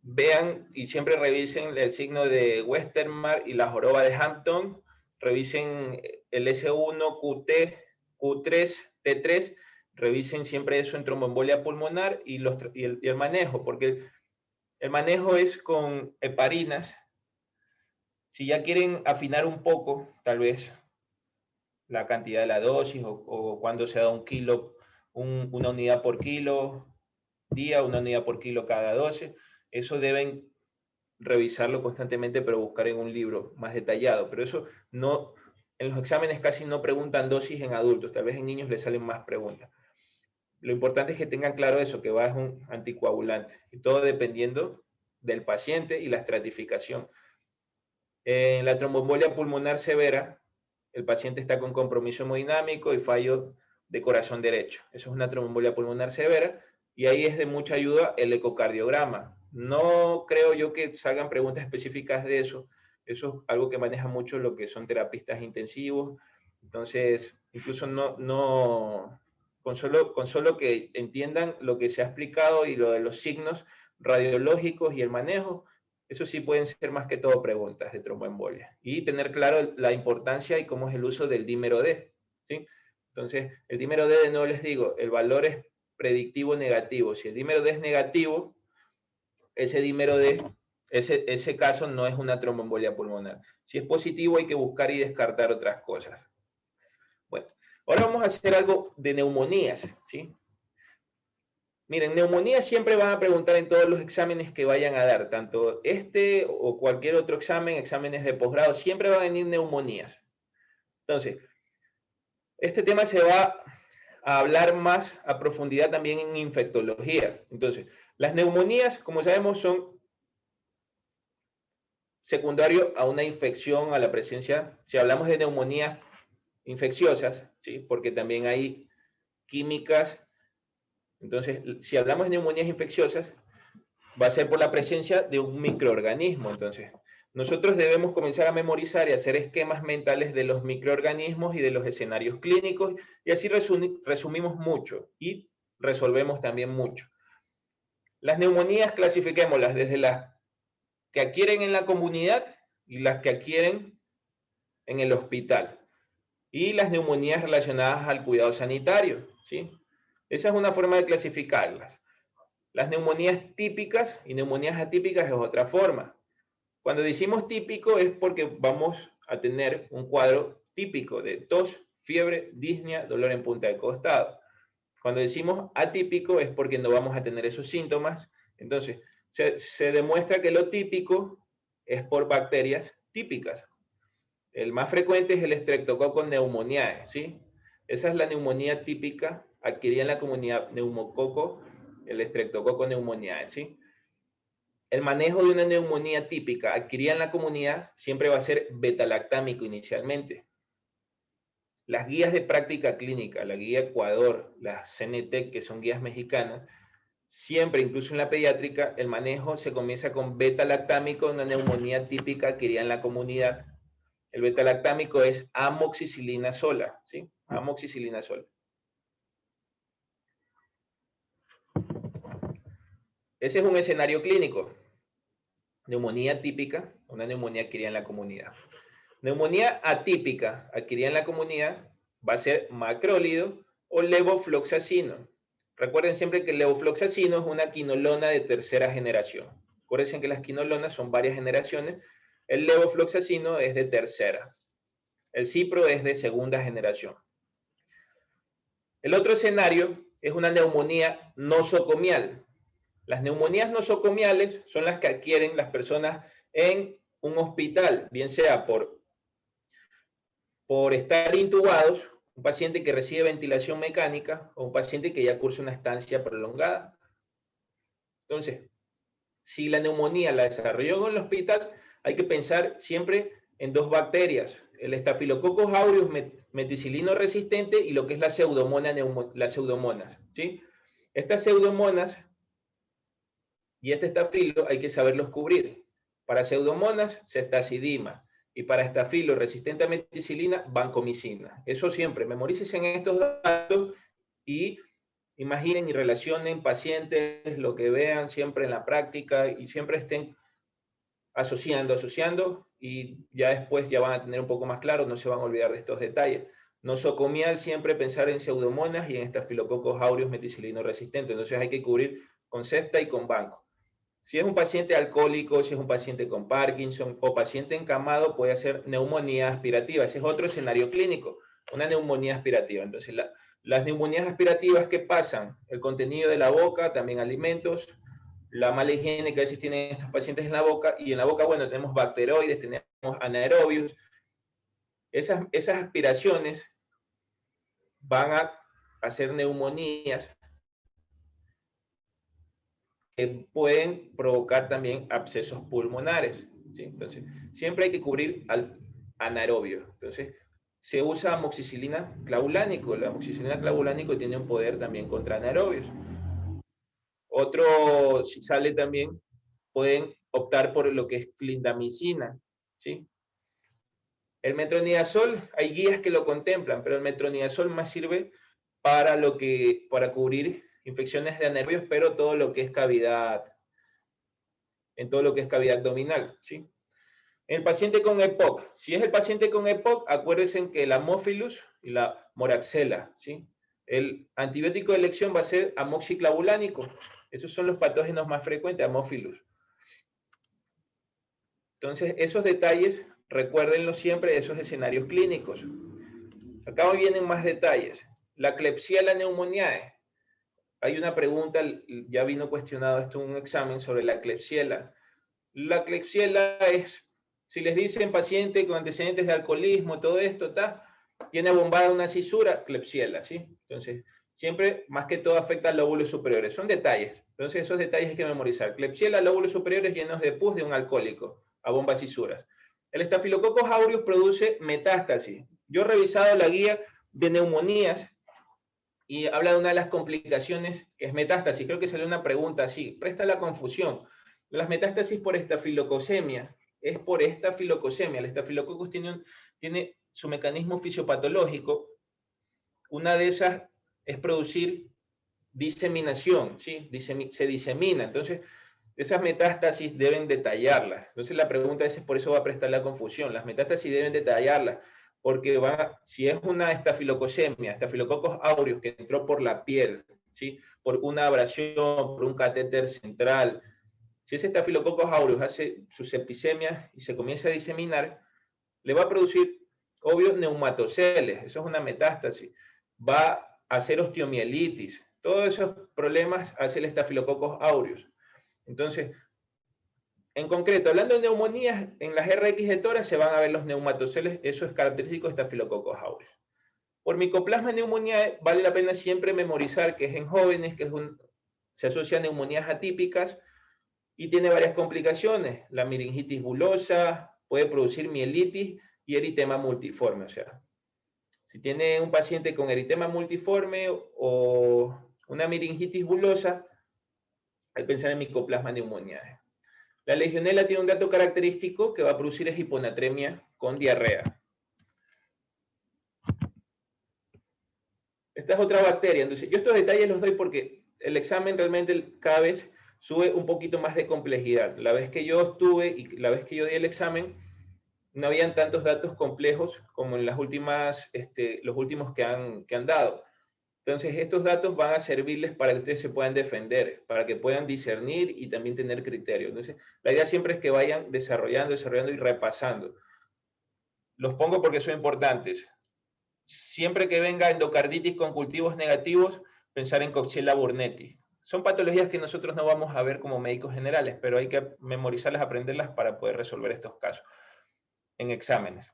vean y siempre revisen el signo de Westermarck y la joroba de Hampton, revisen el S1, QT, Q3, T3, revisen siempre eso en tromboembolia pulmonar y el manejo, porque el manejo es con heparinas. Si ya quieren afinar un poco, tal vez, la cantidad de la dosis o cuando se da un kilo, una unidad por kilo día, una unidad por kilo cada 12, eso deben revisarlo constantemente, pero buscar en un libro más detallado. Pero eso no, en los exámenes casi no preguntan dosis en adultos, tal vez en niños les salen más preguntas. Lo importante es que tengan claro eso, que va es un anticoagulante, y todo dependiendo del paciente y la estratificación. En la tromboembolia pulmonar severa, el paciente está con compromiso hemodinámico y fallo de corazón derecho. Eso es una tromboembolia pulmonar severa y ahí es de mucha ayuda el ecocardiograma. No creo yo que salgan preguntas específicas de eso. Eso es algo que maneja mucho lo que son terapistas intensivos. Entonces, incluso con solo que entiendan lo que se ha explicado y lo de los signos radiológicos y el manejo, eso sí pueden ser más que todo preguntas de tromboembolia. Y tener claro la importancia y cómo es el uso del dímero D. ¿Sí? Entonces, el dímero D, de nuevo les digo, el valor es predictivo negativo. Si el dímero D es negativo, ese dímero D, ese caso no es una tromboembolia pulmonar. Si es positivo, hay que buscar y descartar otras cosas. Bueno, ahora vamos a hacer algo de neumonías. ¿Sí? Miren, neumonía siempre van a preguntar en todos los exámenes que vayan a dar, tanto este o cualquier otro examen, exámenes de posgrado, siempre van a venir neumonías. Entonces, este tema se va a hablar más a profundidad también en infectología. Entonces, las neumonías, como sabemos, son secundario a una infección, a la presencia, si hablamos de neumonías infecciosas, ¿sí? Porque también hay químicas. Entonces, si hablamos de neumonías infecciosas, va a ser por la presencia de un microorganismo. Entonces, nosotros debemos comenzar a memorizar y hacer esquemas mentales de los microorganismos y de los escenarios clínicos, y así resumimos mucho y resolvemos también mucho. Las neumonías clasifiquémoslas desde las que adquieren en la comunidad, y las que adquieren en el hospital. Y las neumonías relacionadas al cuidado sanitario, ¿sí? Esa es una forma de clasificarlas. Las neumonías típicas y neumonías atípicas es otra forma. Cuando decimos típico es porque vamos a tener un cuadro típico de tos, fiebre, disnea, dolor en punta de costado. Cuando decimos atípico es porque no vamos a tener esos síntomas. Entonces, se demuestra que lo típico es por bacterias típicas. El más frecuente es el Streptococcus pneumoniae, ¿sí? Esa es la neumonía típica adquirida en la comunidad neumococo, el Streptococcus pneumoniae, ¿sí? El manejo de una neumonía típica adquirida en la comunidad siempre va a ser beta-lactámico inicialmente. Las guías de práctica clínica, la guía Ecuador, las CNT, que son guías mexicanas, siempre, incluso en la pediátrica, el manejo se comienza con beta-lactámico, una neumonía típica adquirida en la comunidad. El beta-lactámico es amoxicilina sola, ¿sí? Amoxicilina sola. Ese es un escenario clínico. Neumonía típica, una neumonía adquirida en la comunidad. Neumonía atípica adquirida en la comunidad va a ser macrólido o levofloxacino. Recuerden siempre que el levofloxacino es una quinolona de tercera generación. Acuérdense que las quinolonas son varias generaciones. El levofloxacino es de tercera. El cipro es de segunda generación. El otro escenario es una neumonía nosocomial. Las neumonías nosocomiales son las que adquieren las personas en un hospital, bien sea por estar intubados, un paciente que recibe ventilación mecánica o un paciente que ya cursa una estancia prolongada. Entonces, si la neumonía la desarrolló en el hospital, hay que pensar siempre en dos bacterias, el Staphylococcus aureus meticilino resistente y lo que es la las pseudomonas, ¿sí? Estas pseudomonas y este estafilo hay que saberlos cubrir. Para pseudomonas, ceftazidima. Y para estafilo resistente a meticilina, vancomicina. Eso siempre, memorícense en estos datos y imaginen y relacionen pacientes, lo que vean siempre en la práctica y siempre estén asociando y ya después ya van a tener un poco más claro, no se van a olvidar de estos detalles. Nosocomial siempre pensar en pseudomonas y en Staphylococcus aureus meticilino resistente. Entonces hay que cubrir con cefta y con banco. Si es un paciente alcohólico, si es un paciente con Parkinson o paciente encamado, puede hacer neumonía aspirativa. Ese es otro escenario clínico, una neumonía aspirativa. Entonces, las neumonías aspirativas, ¿qué pasan? El contenido de la boca, también alimentos, la mala higiene que a veces tienen estos pacientes en la boca, y en la boca, bueno, tenemos bacteroides, tenemos anaerobios. Esas aspiraciones van a hacer neumonías que pueden provocar también abscesos pulmonares, ¿sí? Entonces, siempre hay que cubrir al anaerobio. Entonces, se usa amoxicilina clavulánico. La amoxicilina clavulánico tiene un poder también contra anaerobios. Otro, si sale también, pueden optar por lo que es clindamicina, ¿sí? El metronidazol, hay guías que lo contemplan, pero el metronidazol más sirve para cubrir infecciones de anaerobios, pero todo lo que es cavidad, en todo lo que es cavidad abdominal, ¿sí? El paciente con EPOC, si es el paciente con EPOC, acuérdense que el Haemophilus y la Moraxella, ¿sí? El antibiótico de elección va a ser amoxiclavulánico. Esos son los patógenos más frecuentes, Haemophilus. Entonces, esos detalles, recuérdenlo siempre, esos escenarios clínicos. Acá vienen más detalles. La Klebsiella pneumoniae. Hay una pregunta, ya vino cuestionado esto en un examen sobre la Klebsiella. La Klebsiella es, si les dicen paciente con antecedentes de alcoholismo, todo esto, tiene abombada una cisura, Klebsiella, ¿sí? Entonces, siempre, más que todo, afecta a lóbulos superiores. Son detalles. Entonces, esos detalles hay que memorizar. Klebsiella, lóbulos superiores llenos de pus de un alcohólico, abomba cisuras. El Staphylococcus aureus produce metástasis. Yo he revisado la guía de neumonías y habla de una de las complicaciones que es metástasis. Creo que salió una pregunta así. Presta la confusión. Las metástasis por estafilococemia. Es por estafilococemia. El estafilococcus tiene su mecanismo fisiopatológico. Una de esas es producir diseminación, ¿sí? Se disemina. Entonces, esas metástasis deben detallarlas. Entonces la pregunta es, por eso va a prestar la confusión. Las metástasis deben detallarlas, porque si es una estafilocosemia, estafilococos aureus que entró por la piel, ¿sí? Por una abrasión, por un catéter central, si ese estafilococos aureus hace su septicemia y se comienza a diseminar, le va a producir, obvio, neumatoceles, eso es una metástasis. Va a hacer osteomielitis. Todos esos problemas hace el estafilococos aureus. Entonces, en concreto, hablando de neumonías, en las RX de tórax se van a ver los neumatoceles, eso es característico de estafilococos aureus. Por micoplasma neumonía vale la pena siempre memorizar que es en jóvenes, se asocia a neumonías atípicas y tiene varias complicaciones. La meningitis bulosa puede producir mielitis y eritema multiforme. O sea, si tiene un paciente con eritema multiforme o una meningitis bulosa, hay que pensar en micoplasma neumonía. La legionela tiene un dato característico que va a producir es hiponatremia con diarrea. Esta es otra bacteria. Entonces, yo estos detalles los doy porque el examen realmente cada vez sube un poquito más de complejidad. La vez que yo estuve y la vez que yo di el examen, no habían tantos datos complejos como en las últimas, los últimos que han dado. Entonces, estos datos van a servirles para que ustedes se puedan defender, para que puedan discernir y también tener criterio. Entonces, la idea siempre es que vayan desarrollando y repasando. Los pongo porque son importantes. Siempre que venga endocarditis con cultivos negativos, pensar en Coxiella burnetii. Son patologías que nosotros no vamos a ver como médicos generales, pero hay que memorizarlas, aprenderlas para poder resolver estos casos en exámenes.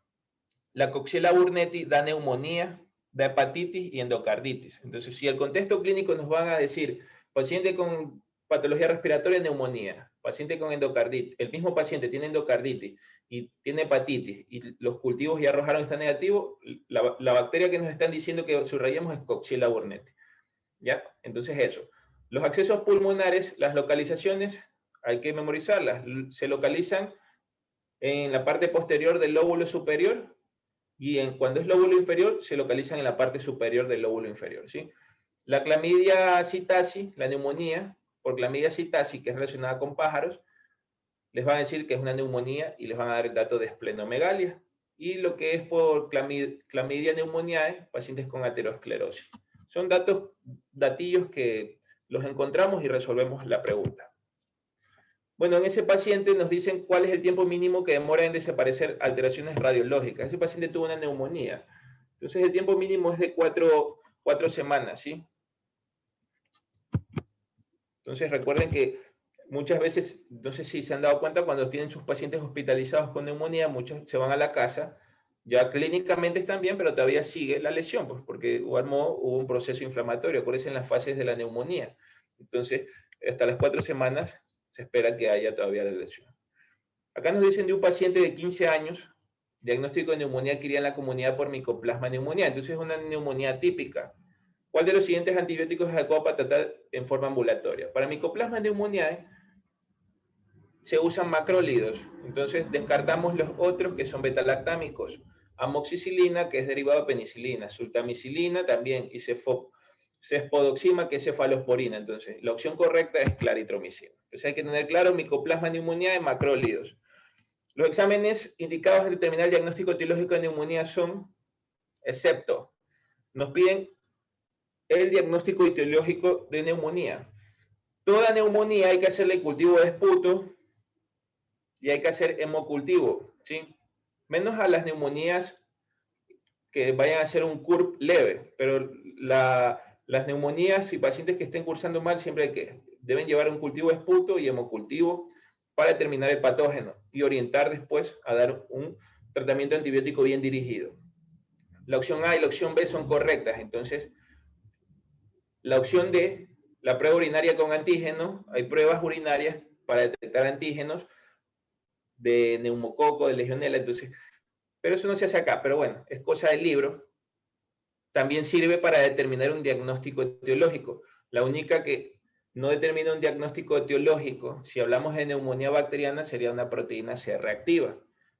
La Coxiella burnetii da neumonía, da hepatitis y endocarditis. Entonces, si el contexto clínico nos van a decir, paciente con patología respiratoria, neumonía, paciente con endocarditis, el mismo paciente tiene endocarditis y tiene hepatitis y los cultivos ya arrojaron está negativo, la bacteria que nos están diciendo que subrayemos es Coxiella burnetii. ¿Ya? Entonces eso. Los accesos pulmonares, las localizaciones, hay que memorizarlas. Se localizan en la parte posterior del lóbulo superior y cuando es lóbulo inferior, se localizan en la parte superior del lóbulo inferior, ¿sí? La clamidia psittaci, la neumonía, por clamidia psittaci, que es relacionada con pájaros, les van a decir que es una neumonía y les van a dar el dato de esplenomegalia. Y lo que es por clamidia pneumoniae, pacientes con aterosclerosis. Son datillos que los encontramos y resolvemos la pregunta. Bueno, en ese paciente nos dicen cuál es el tiempo mínimo que demora en desaparecer alteraciones radiológicas. Ese paciente tuvo una neumonía. Entonces el tiempo mínimo es de 4 semanas, ¿sí? Entonces recuerden que muchas veces, no sé si se han dado cuenta, cuando tienen sus pacientes hospitalizados con neumonía, muchos se van a la casa, ya clínicamente están bien, pero todavía sigue la lesión, pues, porque hubo un proceso inflamatorio, por eso en las fases de la neumonía. Entonces, hasta las 4 semanas se espera que haya todavía la lesión. Acá nos dicen de un paciente de 15 años, diagnóstico de neumonía adquirida en la comunidad por micoplasma neumonía. Entonces es una neumonía típica. ¿Cuál de los siguientes antibióticos es adecuado para tratar en forma ambulatoria? Para micoplasma neumonía se usan macrólidos. Entonces descartamos los otros que son betalactámicos. Amoxicilina, que es derivado de penicilina. Sultamicilina también. Y cespodoxima, que es cefalosporina. Entonces, la opción correcta es claritromicina. Entonces hay que tener claro micoplasma neumonía y macrólidos. Los exámenes indicados en determinar el diagnóstico etiológico de neumonía son, excepto, nos piden el diagnóstico etiológico de neumonía. Toda neumonía hay que hacerle cultivo de esputo y hay que hacer hemocultivo, ¿sí? Menos a las neumonías que vayan a hacer un CURP leve, pero las neumonías y pacientes que estén cursando mal siempre deben llevar un cultivo de esputo y hemocultivo para determinar el patógeno y orientar después a dar un tratamiento antibiótico bien dirigido. La opción A y la opción B son correctas, entonces la opción D, la prueba urinaria con antígenos, hay pruebas urinarias para detectar antígenos de neumococo, de legionela, entonces, pero eso no se hace acá, pero bueno, es cosa del libro. También sirve para determinar un diagnóstico etiológico. La única que no determina un diagnóstico etiológico, si hablamos de neumonía bacteriana, sería una proteína C reactiva.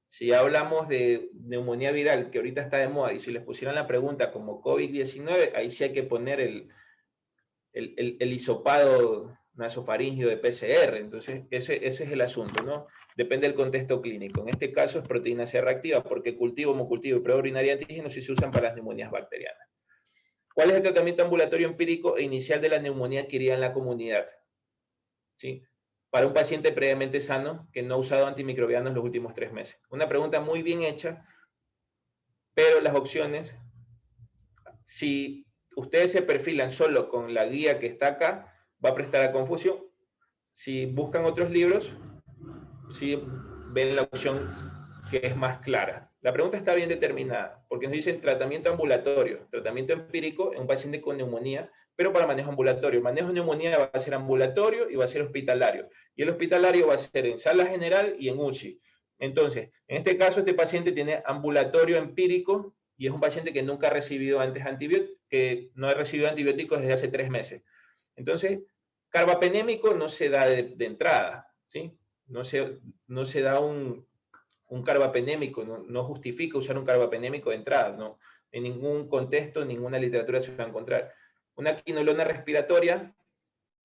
Si hablamos de neumonía viral, que ahorita está de moda, y si les pusieran la pregunta como COVID-19, ahí sí hay que poner el hisopado nasofaríngeo de PCR. Entonces, ese es el asunto, ¿no? Depende del contexto clínico. En este caso es proteína C reactiva, porque cultivo, homocultivo y prueba urinaria de antígenos sí se usan para las neumonías bacterianas. ¿Cuál es el tratamiento ambulatorio empírico e inicial de la neumonía adquirida en la comunidad? ¿Sí? Para un paciente previamente sano que no ha usado antimicrobianos los últimos 3 meses. Una pregunta muy bien hecha, pero las opciones, si ustedes se perfilan solo con la guía que está acá, va a prestar a confusión. Si buscan otros libros, sí ven la opción que es más clara. La pregunta está bien determinada, porque nos dicen tratamiento ambulatorio, tratamiento empírico en un paciente con neumonía, pero para manejo ambulatorio. Manejo de neumonía va a ser ambulatorio y va a ser hospitalario. Y el hospitalario va a ser en sala general y en UCI. Entonces, en este caso, este paciente tiene ambulatorio empírico y es un paciente que nunca ha recibido antes antibióticos, que no ha recibido antibióticos desde hace 3 meses. Entonces, carbapenémico no se da de entrada, ¿sí? No se da un carbapenémico, no justifica usar un carbapenémico de entrada, ¿no? En ningún contexto, en ninguna literatura se va a encontrar. Una quinolona respiratoria,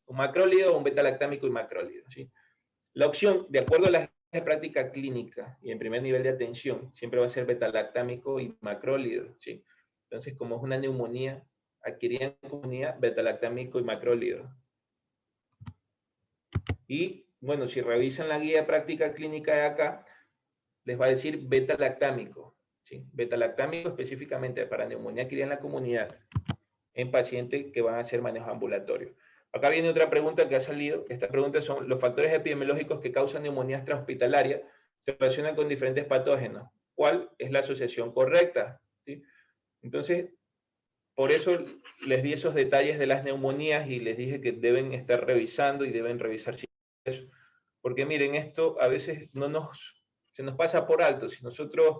un macrólido o un beta-lactámico y macrólido, ¿sí? La opción, de acuerdo a la práctica clínica y en primer nivel de atención, siempre va a ser beta-lactámico y macrólido, ¿sí? Entonces, como es una neumonía adquirida en comunidad, beta-lactámico y macrólido. Y, bueno, si revisan la guía de práctica clínica de acá, les va a decir beta-lactámico, ¿sí? Beta-lactámico específicamente para neumonía adquirida en la comunidad, en pacientes que van a hacer manejo ambulatorio. Acá viene otra pregunta que ha salido. Esta pregunta son: los factores epidemiológicos que causan neumonía extrahospitalaria se relacionan con diferentes patógenos. ¿Cuál es la asociación correcta? ¿Sí? Entonces, por eso les di esos detalles de las neumonías y les dije que deben estar revisando y deben revisar eso. Porque miren, esto a veces se nos pasa por alto. Si nosotros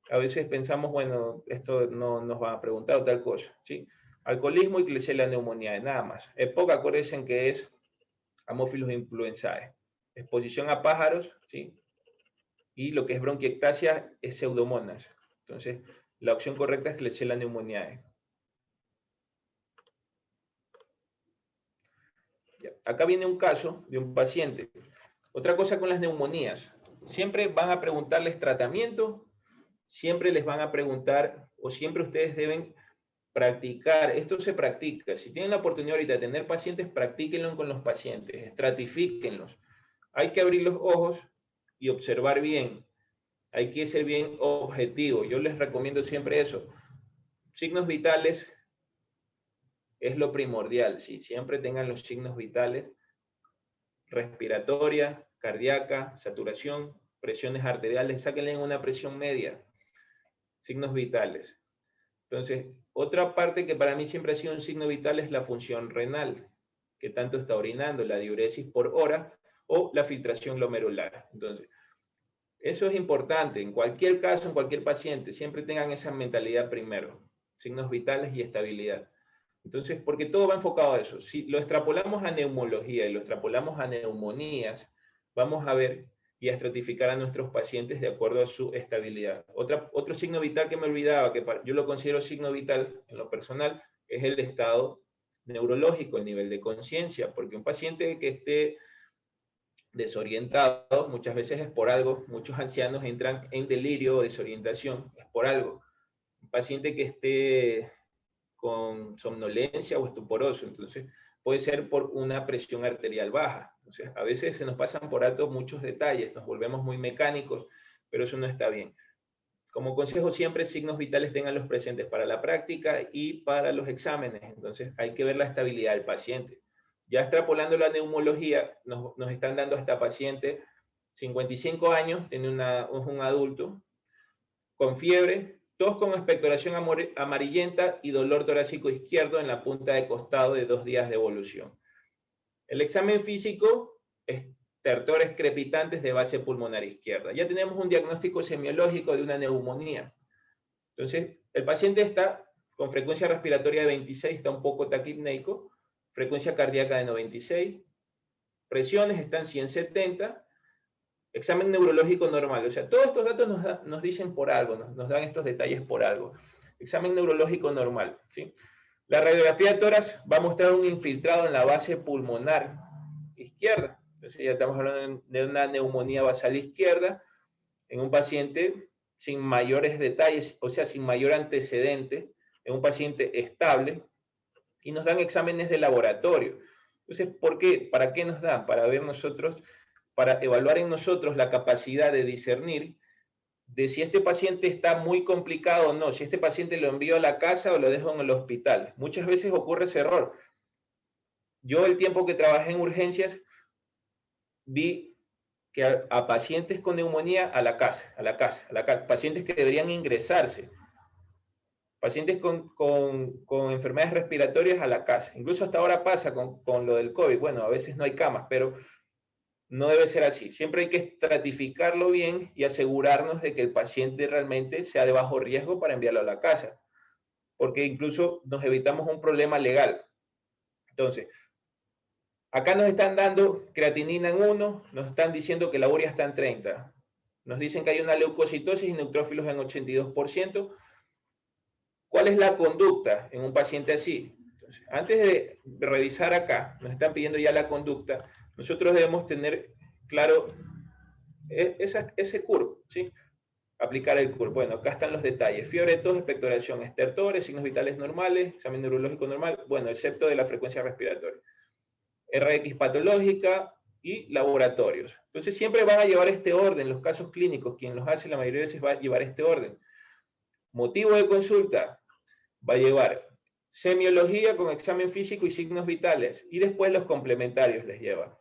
a veces pensamos, bueno, esto no nos van a preguntar o tal cosa, ¿sí? Alcoholismo y Klebsiella pneumoniae, nada más. EPOC, acuérdense que es Haemophilus influenzae. Exposición a pájaros, ¿sí? Y lo que es bronquiectasia es Pseudomonas. Entonces, la opción correcta es Klebsiella pneumoniae. Acá viene un caso de un paciente. Otra cosa con las neumonías. Siempre van a preguntarles tratamiento, siempre les van a preguntar, o siempre ustedes deben practicar. Esto se practica. Si tienen la oportunidad ahorita de tener pacientes, practíquenlo con los pacientes, estratifíquenlos. Hay que abrir los ojos y observar bien. Hay que ser bien objetivo. Yo les recomiendo siempre eso. Signos vitales es lo primordial, ¿sí? Siempre tengan los signos vitales: respiratoria, cardíaca, saturación, presiones arteriales, sáquenle en una presión media. Signos vitales. Entonces, otra parte que para mí siempre ha sido un signo vital es la función renal, que tanto está orinando, la diuresis por hora o la filtración glomerular. Entonces, eso es importante. En cualquier caso, en cualquier paciente, siempre tengan esa mentalidad primero. Signos vitales y estabilidad. Entonces, porque todo va enfocado a eso. Si lo extrapolamos a neumología y lo extrapolamos a neumonías, vamos a ver y a estratificar a nuestros pacientes de acuerdo a su estabilidad. Otro signo vital que me olvidaba, que yo lo considero signo vital en lo personal, es el estado neurológico, el nivel de conciencia, porque un paciente que esté desorientado muchas veces es por algo. Muchos ancianos entran en delirio o desorientación, es por algo. Un paciente que esté con somnolencia o estuporoso, entonces puede ser por una presión arterial baja. Entonces, a veces se nos pasan por alto muchos detalles, nos volvemos muy mecánicos, pero eso no está bien. Como consejo, siempre signos vitales tenganlos presentes para la práctica y para los exámenes. Entonces, hay que ver la estabilidad del paciente. Ya extrapolando la neumología, nos están dando a esta paciente 55 años, tiene es un adulto, con fiebre, tos con expectoración amarillenta y dolor torácico izquierdo en la punta de costado de 2 días de evolución. El examen físico es estertores crepitantes de base pulmonar izquierda. Ya tenemos un diagnóstico semiológico de una neumonía. Entonces, el paciente está con frecuencia respiratoria de 26, está un poco taquipneico, frecuencia cardíaca de 96, presiones están 170, examen neurológico normal. O sea, todos estos datos nos dicen por algo, nos dan estos detalles por algo. Examen neurológico normal, ¿sí? La radiografía de tórax va a mostrar un infiltrado en la base pulmonar izquierda. Entonces ya estamos hablando de una neumonía basal izquierda en un paciente sin mayores detalles, o sea, sin mayor antecedente, en un paciente estable, y nos dan exámenes de laboratorio. Entonces, ¿por qué? ¿Para qué nos dan? Para ver nosotros, para evaluar en nosotros la capacidad de discernir de si este paciente está muy complicado o no, si este paciente lo envío a la casa o lo dejo en el hospital. Muchas veces ocurre ese error. Yo el tiempo que trabajé en urgencias, vi que a pacientes con neumonía a la casa, pacientes que deberían ingresarse, pacientes con enfermedades respiratorias a la casa. Incluso hasta ahora pasa con lo del COVID. Bueno, a veces no hay camas, pero no debe ser así. Siempre hay que estratificarlo bien y asegurarnos de que el paciente realmente sea de bajo riesgo para enviarlo a la casa, porque incluso nos evitamos un problema legal. Entonces, acá nos están dando creatinina en 1, nos están diciendo que la urea está en 30. Nos dicen que hay una leucocitosis y neutrófilos en 82%. ¿Cuál es la conducta en un paciente así? Entonces, antes de revisar acá, nos están pidiendo ya la conducta, nosotros debemos tener claro ese CURP, ¿sí? Aplicar el CURP. Bueno, acá están los detalles. Fiebre, tos, expectoración, estertores, signos vitales normales, examen neurológico normal, bueno, excepto de la frecuencia respiratoria. RX patológica y laboratorios. Entonces siempre van a llevar este orden, los casos clínicos, quien los hace la mayoría de veces va a llevar este orden. Motivo de consulta, va a llevar semiología con examen físico y signos vitales, y después los complementarios les lleva.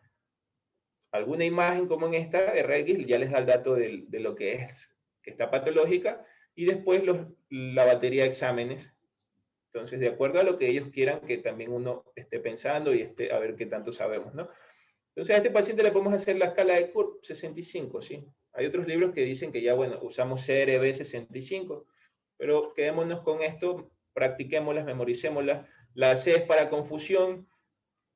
Alguna imagen como en esta, RX ya les da el dato de lo que es, que está patológica, y después la batería de exámenes. Entonces, de acuerdo a lo que ellos quieran que también uno esté pensando y esté a ver qué tanto sabemos, ¿no? Entonces, a este paciente le podemos hacer la escala de CURP 65, ¿sí? Hay otros libros que dicen que ya, bueno, usamos CRB 65, pero quedémonos con esto, practiquémoslas, memoricémoslas. La C es para confusión,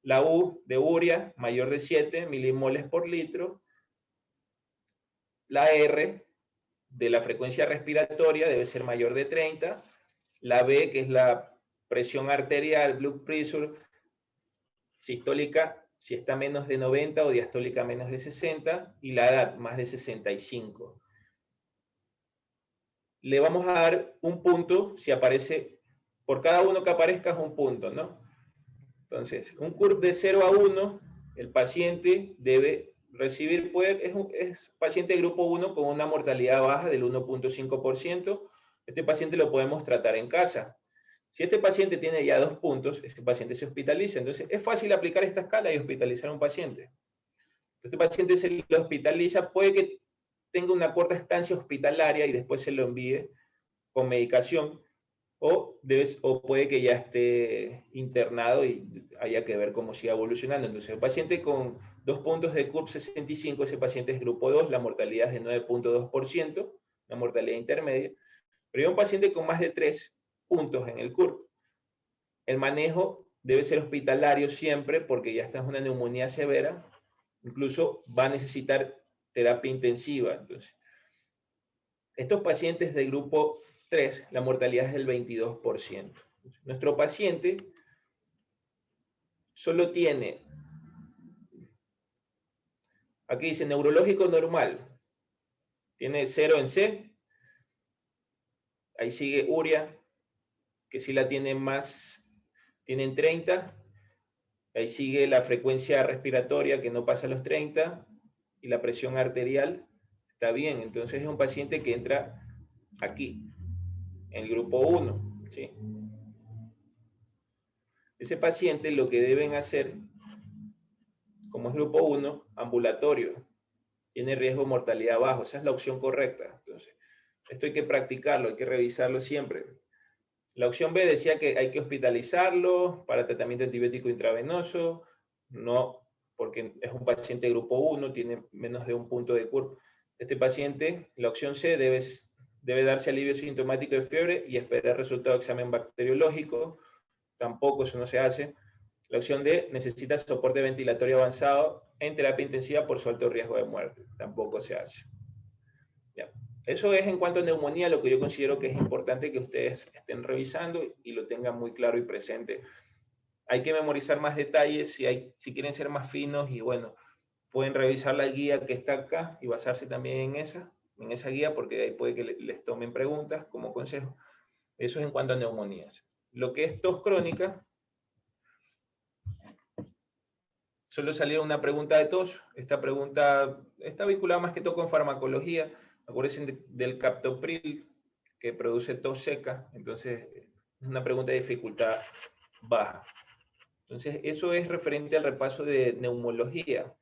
la U de urea, mayor de 7 milimoles por litro. La R de la frecuencia respiratoria debe ser mayor de 30. La B, que es la presión arterial, blood pressure, sistólica, si está menos de 90 o diastólica menos de 60, y la edad más de 65. Le vamos a dar un punto si aparece, por cada uno que aparezca es un punto, ¿no? Entonces, un CURP de 0 a 1, el paciente debe recibir, es paciente de grupo 1 con una mortalidad baja del 1.5%. Este paciente lo podemos tratar en casa. Si este paciente tiene ya 2 puntos, este paciente se hospitaliza. Entonces, es fácil aplicar esta escala y hospitalizar a un paciente. Este paciente se lo hospitaliza, puede que tenga una corta estancia hospitalaria y después se lo envíe con medicación, o puede que ya esté internado y haya que ver cómo sigue evolucionando. Entonces, el paciente con 2 puntos de CURP 65, ese paciente es grupo 2, la mortalidad es de 9.2%, la mortalidad intermedia. Pero hay un paciente con más de 3 puntos en el CURP. El manejo debe ser hospitalario siempre porque ya está en una neumonía severa, incluso va a necesitar terapia intensiva. Entonces, estos pacientes de grupo 3, la mortalidad es del 22%. Nuestro paciente solo tiene, aquí dice neurológico normal, tiene 0 en C, ahí sigue urea, que sí la tiene más, tienen 30, ahí sigue la frecuencia respiratoria que no pasa los 30, y la presión arterial está bien. Entonces es un paciente que entra aquí, en el grupo 1, ¿sí? Ese paciente lo que deben hacer, como es grupo 1, ambulatorio, tiene riesgo de mortalidad bajo, esa es la opción correcta. Entonces, esto hay que practicarlo, hay que revisarlo siempre. La opción B decía que hay que hospitalizarlo para tratamiento antibiótico intravenoso, no, porque es un paciente grupo 1, tiene menos de un punto de CURP. Este paciente, la opción C, debe darse alivio sintomático de fiebre y esperar resultado de examen bacteriológico. Tampoco eso no se hace. La opción D, necesita soporte ventilatorio avanzado en terapia intensiva por su alto riesgo de muerte. Tampoco se hace. Ya. Eso es en cuanto a neumonía, lo que yo considero que es importante que ustedes estén revisando y lo tengan muy claro y presente hay que memorizar más detalles si quieren ser más finos y bueno, pueden revisar la guía que está acá y basarse también en esa guía porque ahí puede que les tomen preguntas como consejo. Eso es en cuanto a neumonías. Lo que es tos crónica, solo salió una pregunta de tos. Esta pregunta está vinculada más que todo con farmacología. Acuérdense del captopril, que produce tos seca. Entonces, es una pregunta de dificultad baja. Entonces, eso es referente al repaso de neumología.